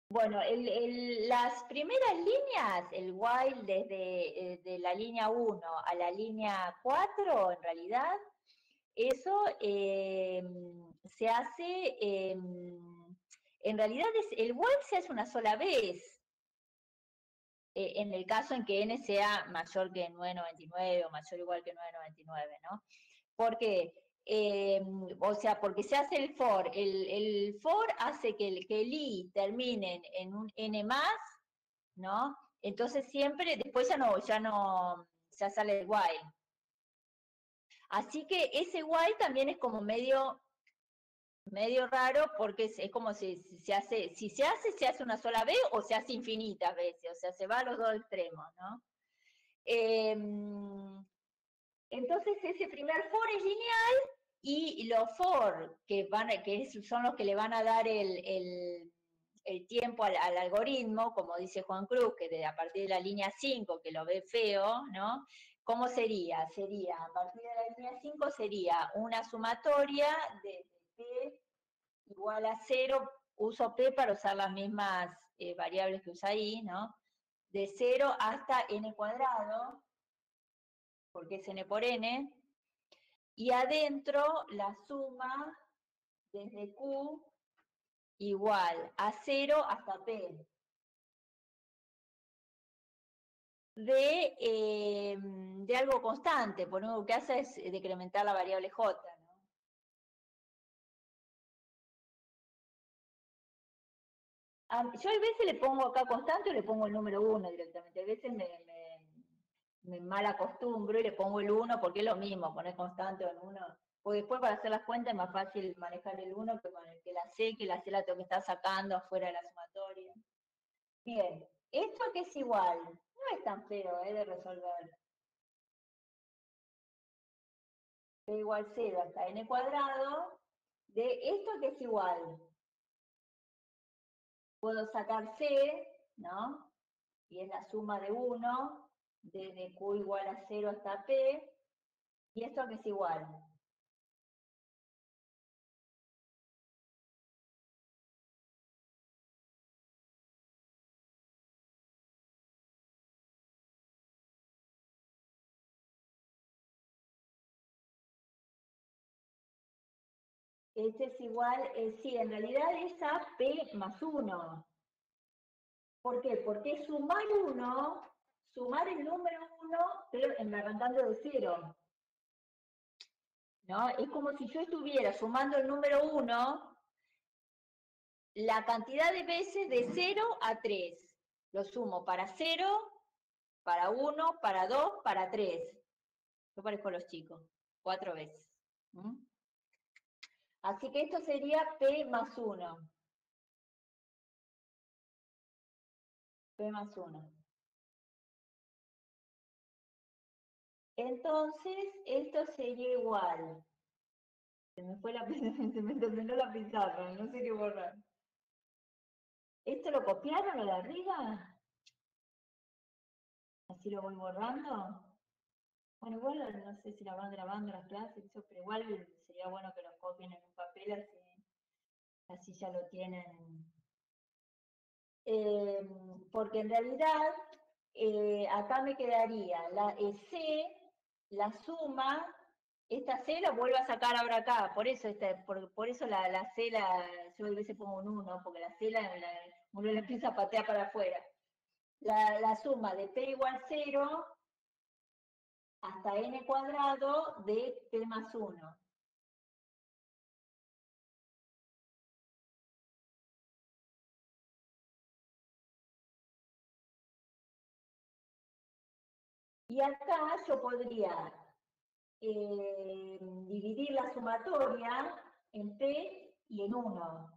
Bueno, las primeras líneas, el while desde de la línea 1 a la línea 4, en realidad, eso se hace, en realidad el while se hace una sola vez, en el caso en que n sea mayor que 999 o mayor o igual que 999, ¿no? Porque, o sea, porque se hace el for, el for hace que el i termine en un n más, ¿no? Entonces siempre, después ya sale el while. Así que ese while también es como medio raro, porque es como si se hace una sola vez o se hace infinitas veces, o sea, se va a los dos extremos, ¿no? Entonces ese primer for es lineal y los for que son los que le van a dar el tiempo al algoritmo, como dice Juan Cruz, que a partir de la línea 5, que lo ve feo, ¿no? ¿Cómo sería? Sería, a partir de la línea 5 sería una sumatoria de p igual a 0, uso p para usar las mismas variables que usa ahí, ¿no? De 0 hasta n cuadrado, porque es n por n, y adentro la suma desde q igual a 0 hasta p. De algo constante, por lo que hace es decrementar la variable j, ¿no? Yo a veces le pongo acá constante o le pongo el número 1 directamente, a veces me mal acostumbro y le pongo el 1 porque es lo mismo, poner constante o el 1. Pues después para hacer las cuentas es más fácil manejar el 1 que la C, que la C la tengo que estar sacando afuera de la sumatoria. Bien, esto que es igual, no es tan feo de resolver. P igual 0 hasta n cuadrado, de esto que es igual. Puedo sacar C, ¿no? Y es la suma de 1, desde Q igual a 0 hasta P, y esto que es igual. Este es igual, sí, en realidad es a P más 1. ¿Por qué? Porque sumar el número 1, pero arrancando de 0. ¿No? Es como si yo estuviera sumando el número 1 la cantidad de veces de 0 a 3. Lo sumo para 0, para 1, para 2, para 3. Yo parezco a los chicos, 4 veces. Así que esto sería P más 1. P más 1. Entonces, esto sería igual. Se me fue la se me terminó la pizarra, no sé qué borrar. ¿Esto lo copiaron, lo de arriba? Así lo voy borrando. Bueno, igual no sé si la van grabando las clases, eso, pero igual sería bueno que lo copien en un papel, así ya lo tienen. Porque en realidad acá me quedaría la C, la suma, esta C la vuelvo a sacar ahora acá, por eso, por eso la C, yo a veces pongo un 1, porque la C uno la empieza a patear para afuera. La suma de P igual 0 hasta n cuadrado de P más 1. Y acá yo podría dividir la sumatoria en P y en 1.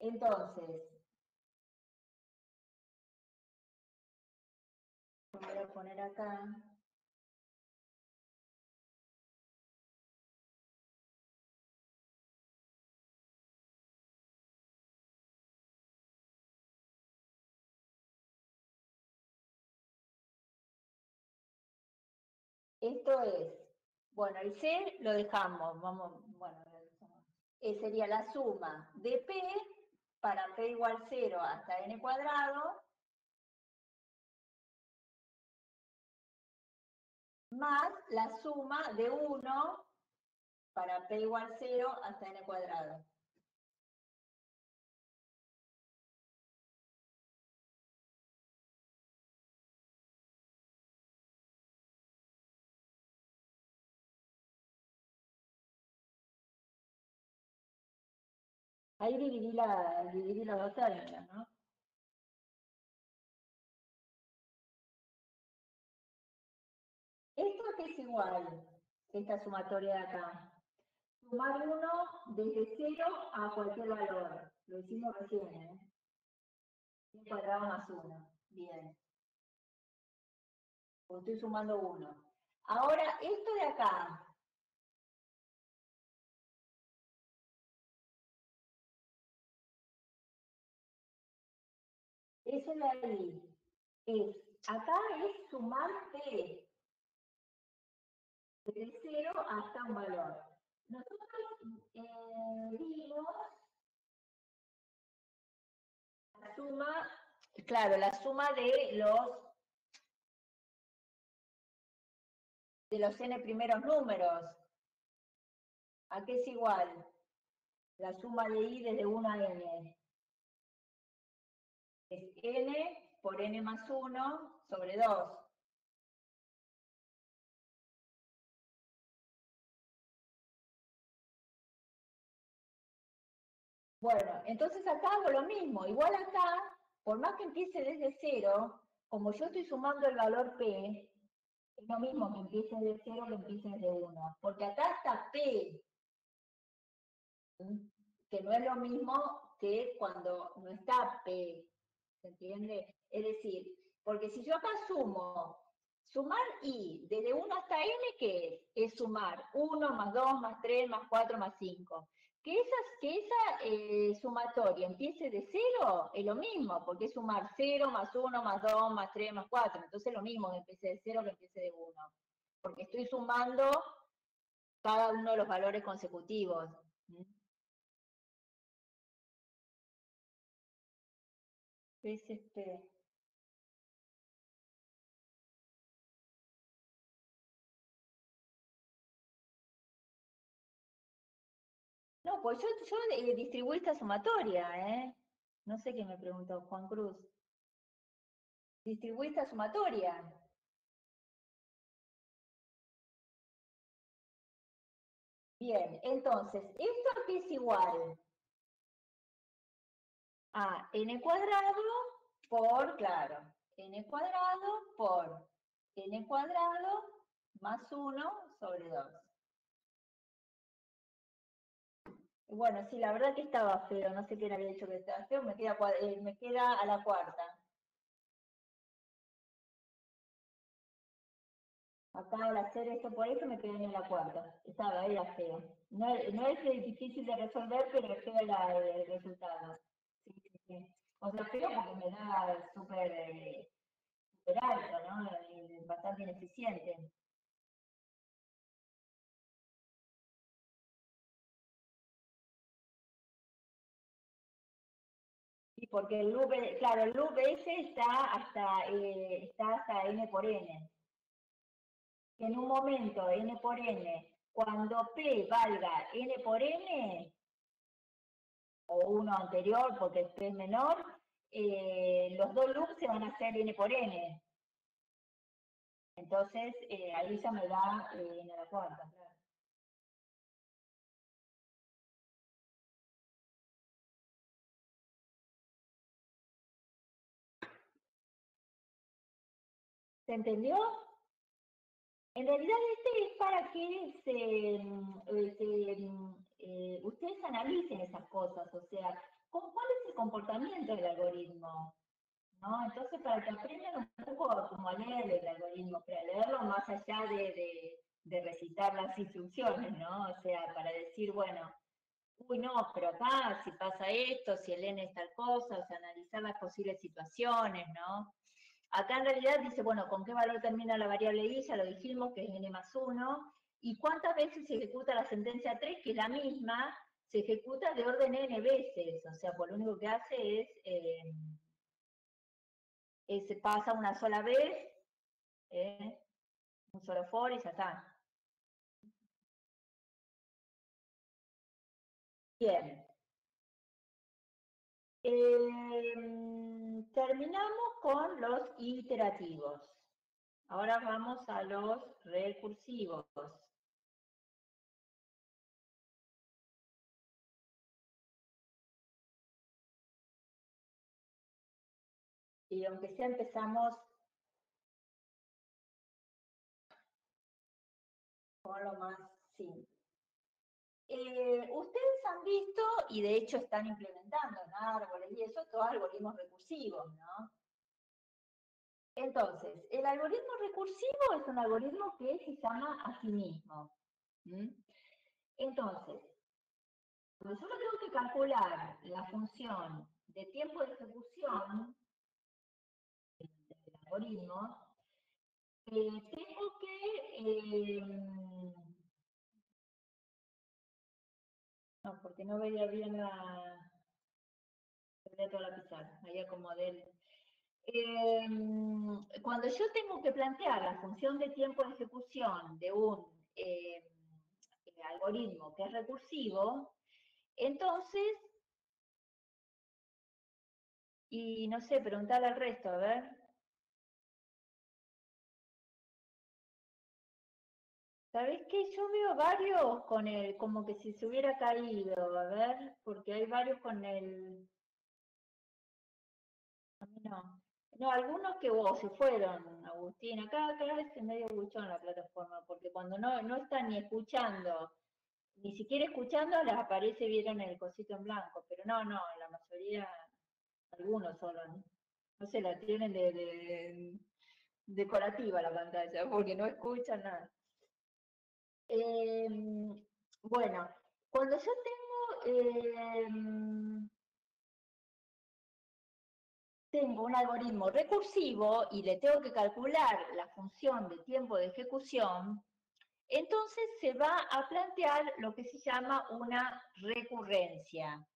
Entonces, voy a poner acá. Esto es, bueno, el C lo dejamos, vamos, bueno, sería la suma de P para P igual 0 hasta n cuadrado, más la suma de 1 para P igual 0 hasta n cuadrado. Ahí dividí los dos términos, ¿no? Esto que es igual, esta sumatoria de acá. Sumar 1 desde 0 a cualquier valor. Lo hicimos recién, ¿eh? Un cuadrado más 1. Bien. Pues estoy sumando 1. Ahora, esto de acá. Eso de ahí. Acá es sumar P. Desde 0 hasta un valor. Nosotros vimos la suma, claro, la suma de los n primeros números. ¿A qué es igual? La suma de i desde 1 a n. Es n por n más 1 sobre 2. Bueno, entonces acá hago lo mismo. Igual acá, por más que empiece desde 0, como yo estoy sumando el valor P, es lo mismo que empiece desde 0 que empiece desde 1. Porque acá está P, que no es lo mismo que cuando no está P. ¿Se entiende? Es decir, porque si yo acá sumar i desde 1 hasta n, ¿qué es? Es sumar 1 más 2 más 3 más 4 más 5. Que esa sumatoria empiece de 0 es lo mismo, porque es sumar 0 más 1 más 2 más 3 más 4. Entonces es lo mismo que empiece de 0 que empiece de 1. Porque estoy sumando cada uno de los valores consecutivos. Ese es P. No, pues yo distribuí esta sumatoria, ¿eh? No sé qué me preguntó Juan Cruz. Distribuí esta sumatoria. Bien, entonces, esto aquí es igual a n cuadrado por, claro, n cuadrado por n cuadrado más 1 sobre 2. Bueno, sí, la verdad que estaba feo, no sé quién había dicho que estaba feo, me queda a la cuarta. Acá al hacer esto por eso me quedé en la cuarta. Era feo. No es difícil de resolver, pero es feo el resultado. Sí, sí, sí. O sea, feo porque me da súper alto, ¿no? Bastante ineficiente. Sí, porque el loop, claro, el loop ese está hasta n por n. En un momento n por n, cuando p valga n por n, o uno anterior porque p es menor, los dos loops se van a hacer n por n. Entonces, ahí ya me da n a la cuarta, claro. ¿Se entendió? En realidad este es para que ustedes analicen esas cosas, o sea, ¿cuál es el comportamiento del algoritmo? ¿No? Entonces, para que aprendan un poco como a leer el algoritmo, para leerlo más allá de recitar las instrucciones, ¿no? O sea, para decir, bueno, uy, no, pero acá si pasa esto, si el n es tal cosa, o sea, analizar las posibles situaciones, ¿no? Acá en realidad dice, bueno, ¿con qué valor termina la variable i? Ya lo dijimos, que es n más 1. ¿Y cuántas veces se ejecuta la sentencia 3? Que es la misma, se ejecuta de orden n veces. O sea, pues lo único que hace se pasa una sola vez, un solo for y ya está. Bien. Terminamos con los iterativos. Ahora vamos a los recursivos. Y aunque sea empezamos con lo más simple. Ustedes han visto, y de hecho están implementando en árboles y eso, todos algoritmos recursivos, ¿no? Entonces, el algoritmo recursivo es un algoritmo que se llama a sí mismo. Entonces, cuando yo tengo que calcular la función de tiempo de ejecución del algoritmo, tengo que... no, porque no veía bien toda la pizarra, ahí acomodé. Cuando yo tengo que plantear la función de tiempo de ejecución de un algoritmo que es recursivo, entonces, y no sé, preguntarle al resto, a ver. ¿Sabés qué? Yo veo varios con como que si se hubiera caído, a ver, porque hay varios con el... A mí no. No, algunos que se fueron, Agustín. Acá es medio buchón la plataforma, porque cuando no están ni escuchando, ni siquiera escuchando, les aparece, vieron el cosito en blanco, pero no, la mayoría, algunos solo, ¿no? No sé, la tienen de decorativa la pantalla, porque no escuchan nada. Bueno, cuando yo tengo un algoritmo recursivo y le tengo que calcular la función de tiempo de ejecución, entonces se va a plantear lo que se llama una recurrencia.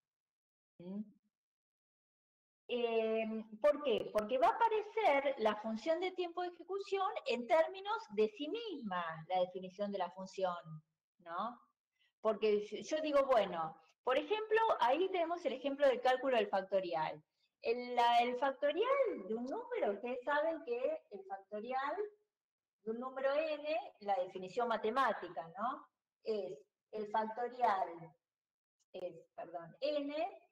¿Por qué? Porque va a aparecer la función de tiempo de ejecución en términos de sí misma, la definición de la función, ¿no? Porque yo digo, bueno, por ejemplo, ahí tenemos el ejemplo del cálculo del factorial. El factorial de un número, ustedes saben que el factorial de un número n, la definición matemática, ¿no? Es el factorial, perdón, n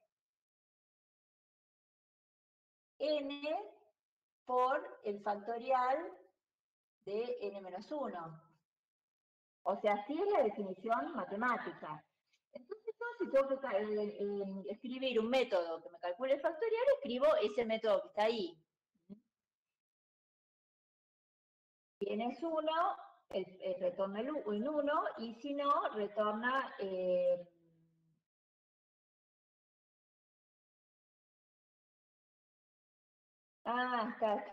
por el factorial de n-1. O sea, así es la definición matemática. Entonces, yo si tengo que escribir un método que me calcule el factorial, escribo ese método que está ahí. Si n es 1, retorna el 1, y si no, retorna... está.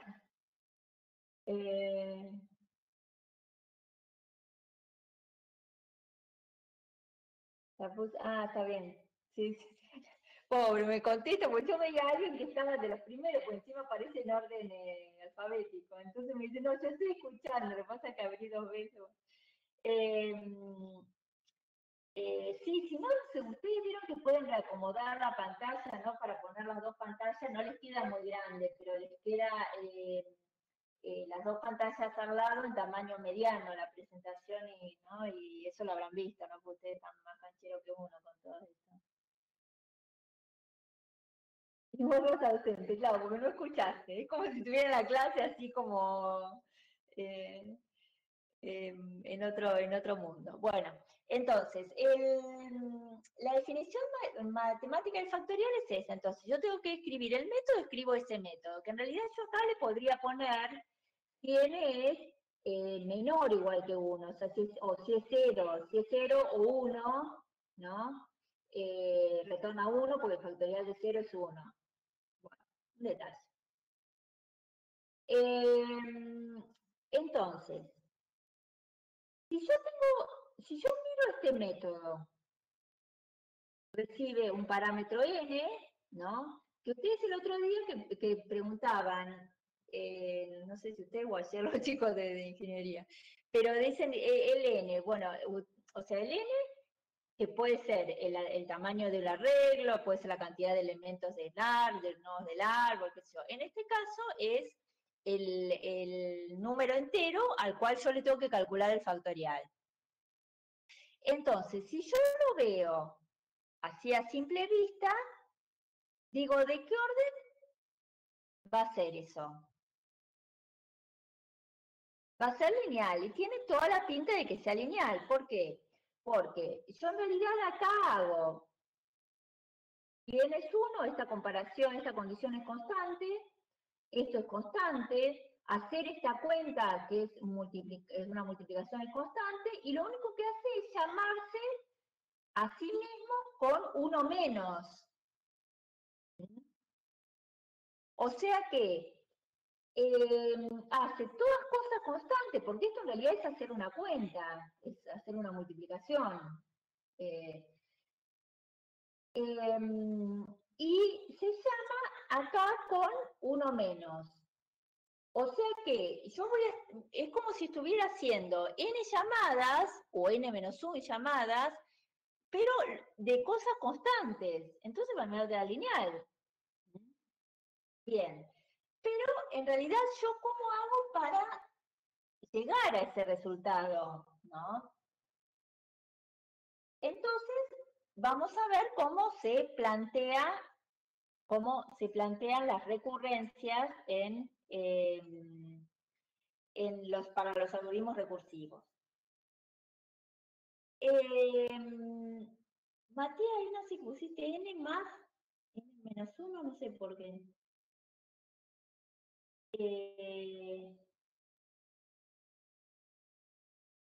Está bien. Sí, sí. Pobre, me contesta, porque yo veía a alguien que estaba de los primeros, pues encima aparece en orden alfabético. Entonces me dice, no, yo estoy escuchando, lo que pasa es que abrí 2 veces. Sí, si no, ustedes vieron que pueden reacomodar la pantalla, ¿no? Para poner las 2 pantallas, no les queda muy grande, pero les queda las 2 pantallas al lado en tamaño mediano, la presentación, ¿no? Y eso lo habrán visto, ¿no? Porque ustedes están más cancheros que uno con todo esto. Y vos vas ausente, claro, porque no escuchaste. Es como si estuviera la clase así como en otro mundo. Bueno, entonces, la definición matemática del factorial es esa. Entonces, yo tengo que escribir el método, escribo ese método, que en realidad yo acá le podría poner si n es menor o igual que 1, o sea, si es 0 o 1, ¿no? Retorna 1 porque el factorial de 0 es 1. Bueno, un detalle. Entonces, si yo miro este método, recibe un parámetro n, ¿no? Que ustedes el otro día que preguntaban, no sé si ustedes o ayer los chicos de ingeniería, pero dicen el n, bueno, o sea, el n, que puede ser el tamaño del arreglo, puede ser la cantidad de elementos del nodos del árbol, qué sé yo. En este caso es el número entero al cual yo le tengo que calcular el factorial. Entonces, si yo lo veo así a simple vista, digo, ¿de qué orden va a ser eso? Va a ser lineal, y tiene toda la pinta de que sea lineal. ¿Por qué? Porque yo en realidad acá hago, si n es 1, esta comparación, esta condición es constante, esto es constante, hacer esta cuenta que es una multiplicación es constante, y lo único que hace es llamarse a sí mismo con 1 menos. O sea que hace todas cosas constantes, porque esto en realidad es hacer una cuenta, es hacer una multiplicación. Y se llama acá con 1 menos. O sea que yo es como si estuviera haciendo n llamadas, o n-1 llamadas, pero de cosas constantes. Entonces va a me da lineal. Bien. Pero en realidad, ¿yo cómo hago para llegar a ese resultado? ¿No? Entonces, vamos a ver cómo se plantean las recurrencias para los algoritmos recursivos. Matías, ahí no sé si pusiste n más n-1, no sé por qué.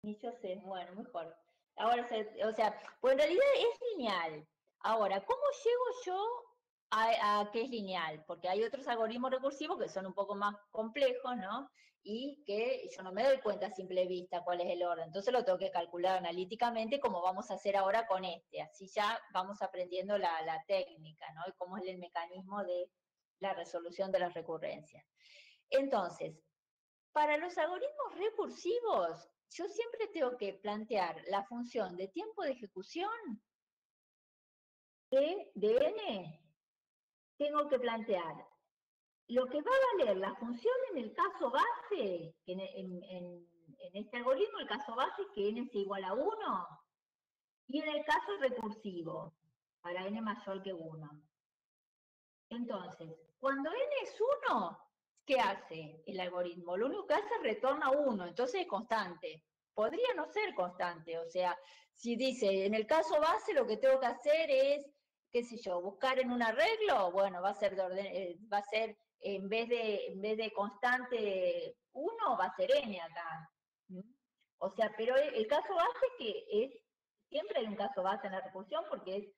Ni yo sé, bueno, mejor. Ahora, o sea, pues en realidad es lineal. Ahora, ¿cómo llego yo a que es lineal? Porque hay otros algoritmos recursivos que son un poco más complejos, ¿no? Y que yo no me doy cuenta a simple vista cuál es el orden. Entonces lo tengo que calcular analíticamente, como vamos a hacer ahora con este. Así ya vamos aprendiendo la técnica, ¿no? Y cómo es el mecanismo de la resolución de las recurrencias. Entonces, para los algoritmos recursivos, yo siempre tengo que plantear la función de tiempo de ejecución de n. Tengo que plantear lo que va a valer la función en el caso base, en este algoritmo, el caso base es que n es igual a 1, y en el caso recursivo, para n mayor que 1. Entonces, cuando n es 1, ¿qué hace el algoritmo? Lo único que hace es retorna 1, entonces es constante. Podría no ser constante, o sea, si dice, en el caso base lo que tengo que hacer es, qué sé yo, buscar en un arreglo, bueno, va a ser, va a ser en vez de constante 1, va a ser n acá. ¿Mm? O sea, pero el caso base que es, siempre hay un caso base en la recursión porque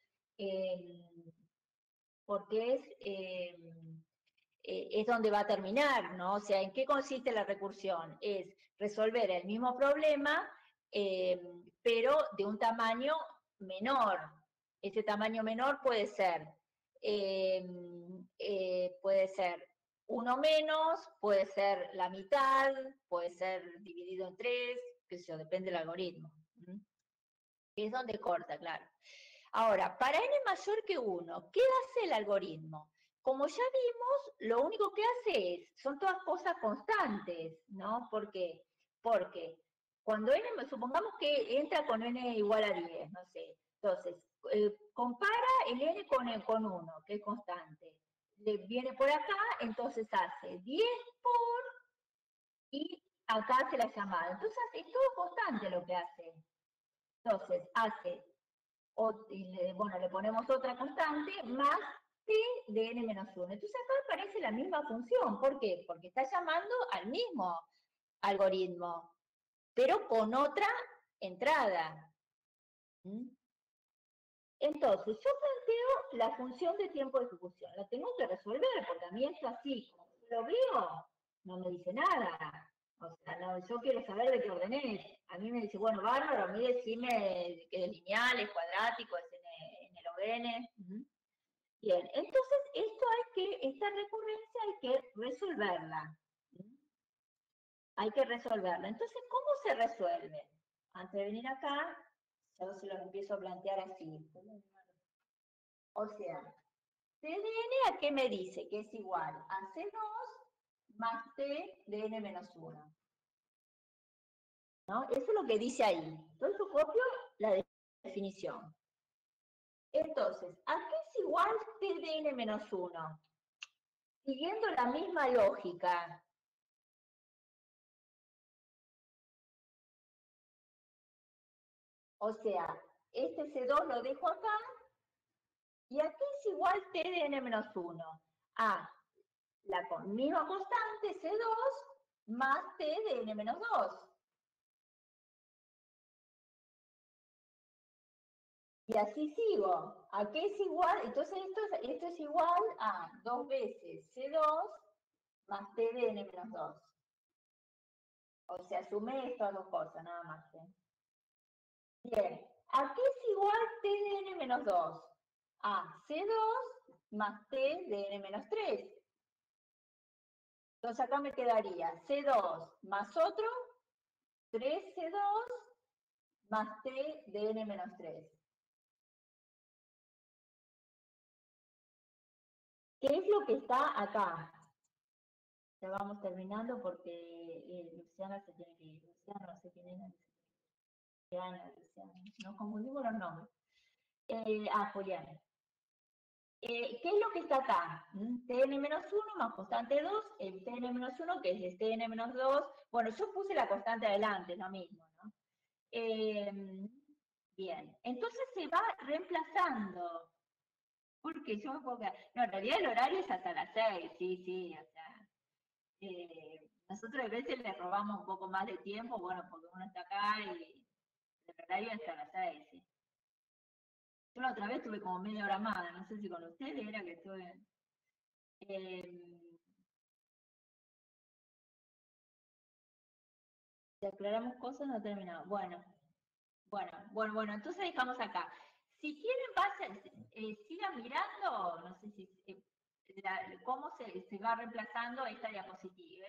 es donde va a terminar, ¿no? O sea, ¿en qué consiste la recursión? Es resolver el mismo problema, pero de un tamaño menor. Ese tamaño menor puede ser 1 menos, puede ser la mitad, puede ser dividido en 3, qué sé yo, depende del algoritmo. Es donde corta, claro. Ahora, para n mayor que 1, ¿qué hace el algoritmo? Como ya vimos, lo único que hace son todas cosas constantes, ¿no? ¿Por qué? Porque cuando n, supongamos que entra con n igual a 10, no sé, entonces, compara el n con 1, que es constante. Le viene por acá, entonces hace 10 por, y acá hace la llamada. Entonces, es todo constante lo que hace. Entonces, hace, bueno, le ponemos otra constante, más t de n menos 1. Entonces acá aparece la misma función. ¿Por qué? Porque está llamando al mismo algoritmo, pero con otra entrada. Entonces, yo planteo la función de tiempo de ejecución. La tengo que resolver, porque a mí esto así, como lo veo, no me dice nada. O sea, no, yo quiero saber de qué orden es. A mí me dice, bueno, bárbaro, a mí decime que es lineal, es cuadrático, es en el log n. Bien, entonces esta recurrencia hay que resolverla. Hay que resolverla. Entonces, ¿cómo se resuelve? Antes de venir acá, yo se los empiezo a plantear así. O sea, t de n, ¿a qué me dice? Que es igual a C2 más t de n menos 1. ¿No? Eso es lo que dice ahí. Entonces yo copio la definición. Entonces, ¿a qué es igual t de n menos 1? Siguiendo la misma lógica. O sea, este C2 lo dejo acá. ¿Y a qué es igual t de n menos 1? A la misma constante C2 más t de n menos 2. Y así sigo. ¿A qué es igual? Entonces esto es igual a 2 veces C2 más t de n menos 2. O sea, sumé estas dos cosas, nada más. Bien. ¿A qué es igual t de n menos 2? A C2 más t de n menos 3. Entonces acá me quedaría C2 más otro, 3C2 más t de n menos 3. ¿Qué es lo que está acá? Ya vamos terminando porque Luciana se tiene que ir. Luciana, no sé quién es. Luciana. Nos confundimos los nombres. Juliana. ¿Qué es lo que está acá? Tn-1 más constante 2, el Tn-1 que es el Tn-2. Bueno, yo puse la constante adelante, es lo mismo, ¿no? Bien, entonces se va reemplazando. Porque yo me puedo quedar. No, en realidad el horario es hasta las 6, sí, o sea. Nosotros a veces le robamos un poco más de tiempo, bueno, porque uno está acá y el horario es hasta las 6, sí. Yo la otra vez tuve como media hora más, no sé si con ustedes era que estuve. Si aclaramos cosas, no terminamos. Bueno, entonces dejamos acá. Si quieren, sigan mirando, no sé si, cómo se va reemplazando esta diapositiva.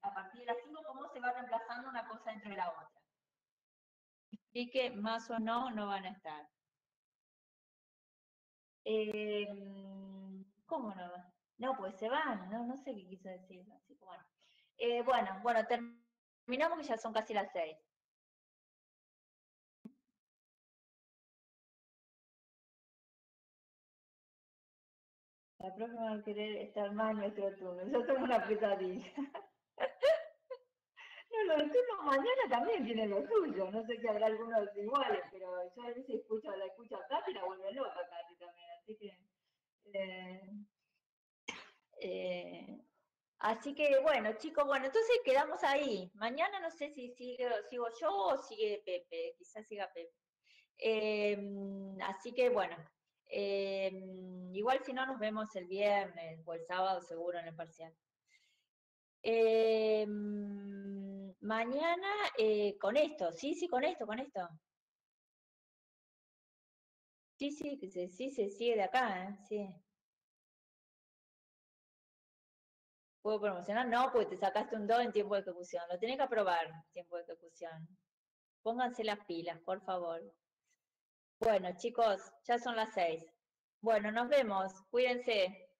A partir de las 5, cómo se va reemplazando una cosa dentro de la otra. Explique más o no, no van a estar. ¿Cómo no? No, pues se van, no sé qué quiso decir. Así que bueno, terminamos que ya son casi las 6. La próxima va a querer estar más en nuestro turno. Yo tengo una pesadilla. No, los turnos mañana también tienen lo suyo. No sé si habrá algunos iguales, pero yo a veces la escucho a Katy y la vuelve loca Katy también. Así que... así que bueno, chicos, bueno, entonces quedamos ahí. Mañana no sé si sigo yo o sigue Pepe, quizás siga Pepe. Así que bueno, igual si no nos vemos el viernes o el sábado seguro en el parcial. Mañana con esto, sí, con esto. Sí, se sigue de acá, sí. ¿Puedo promocionar? No, pues te sacaste un 2 en tiempo de ejecución. Lo tenés que aprobar, tiempo de ejecución. Pónganse las pilas, por favor. Bueno, chicos, ya son las 6. Bueno, nos vemos. Cuídense.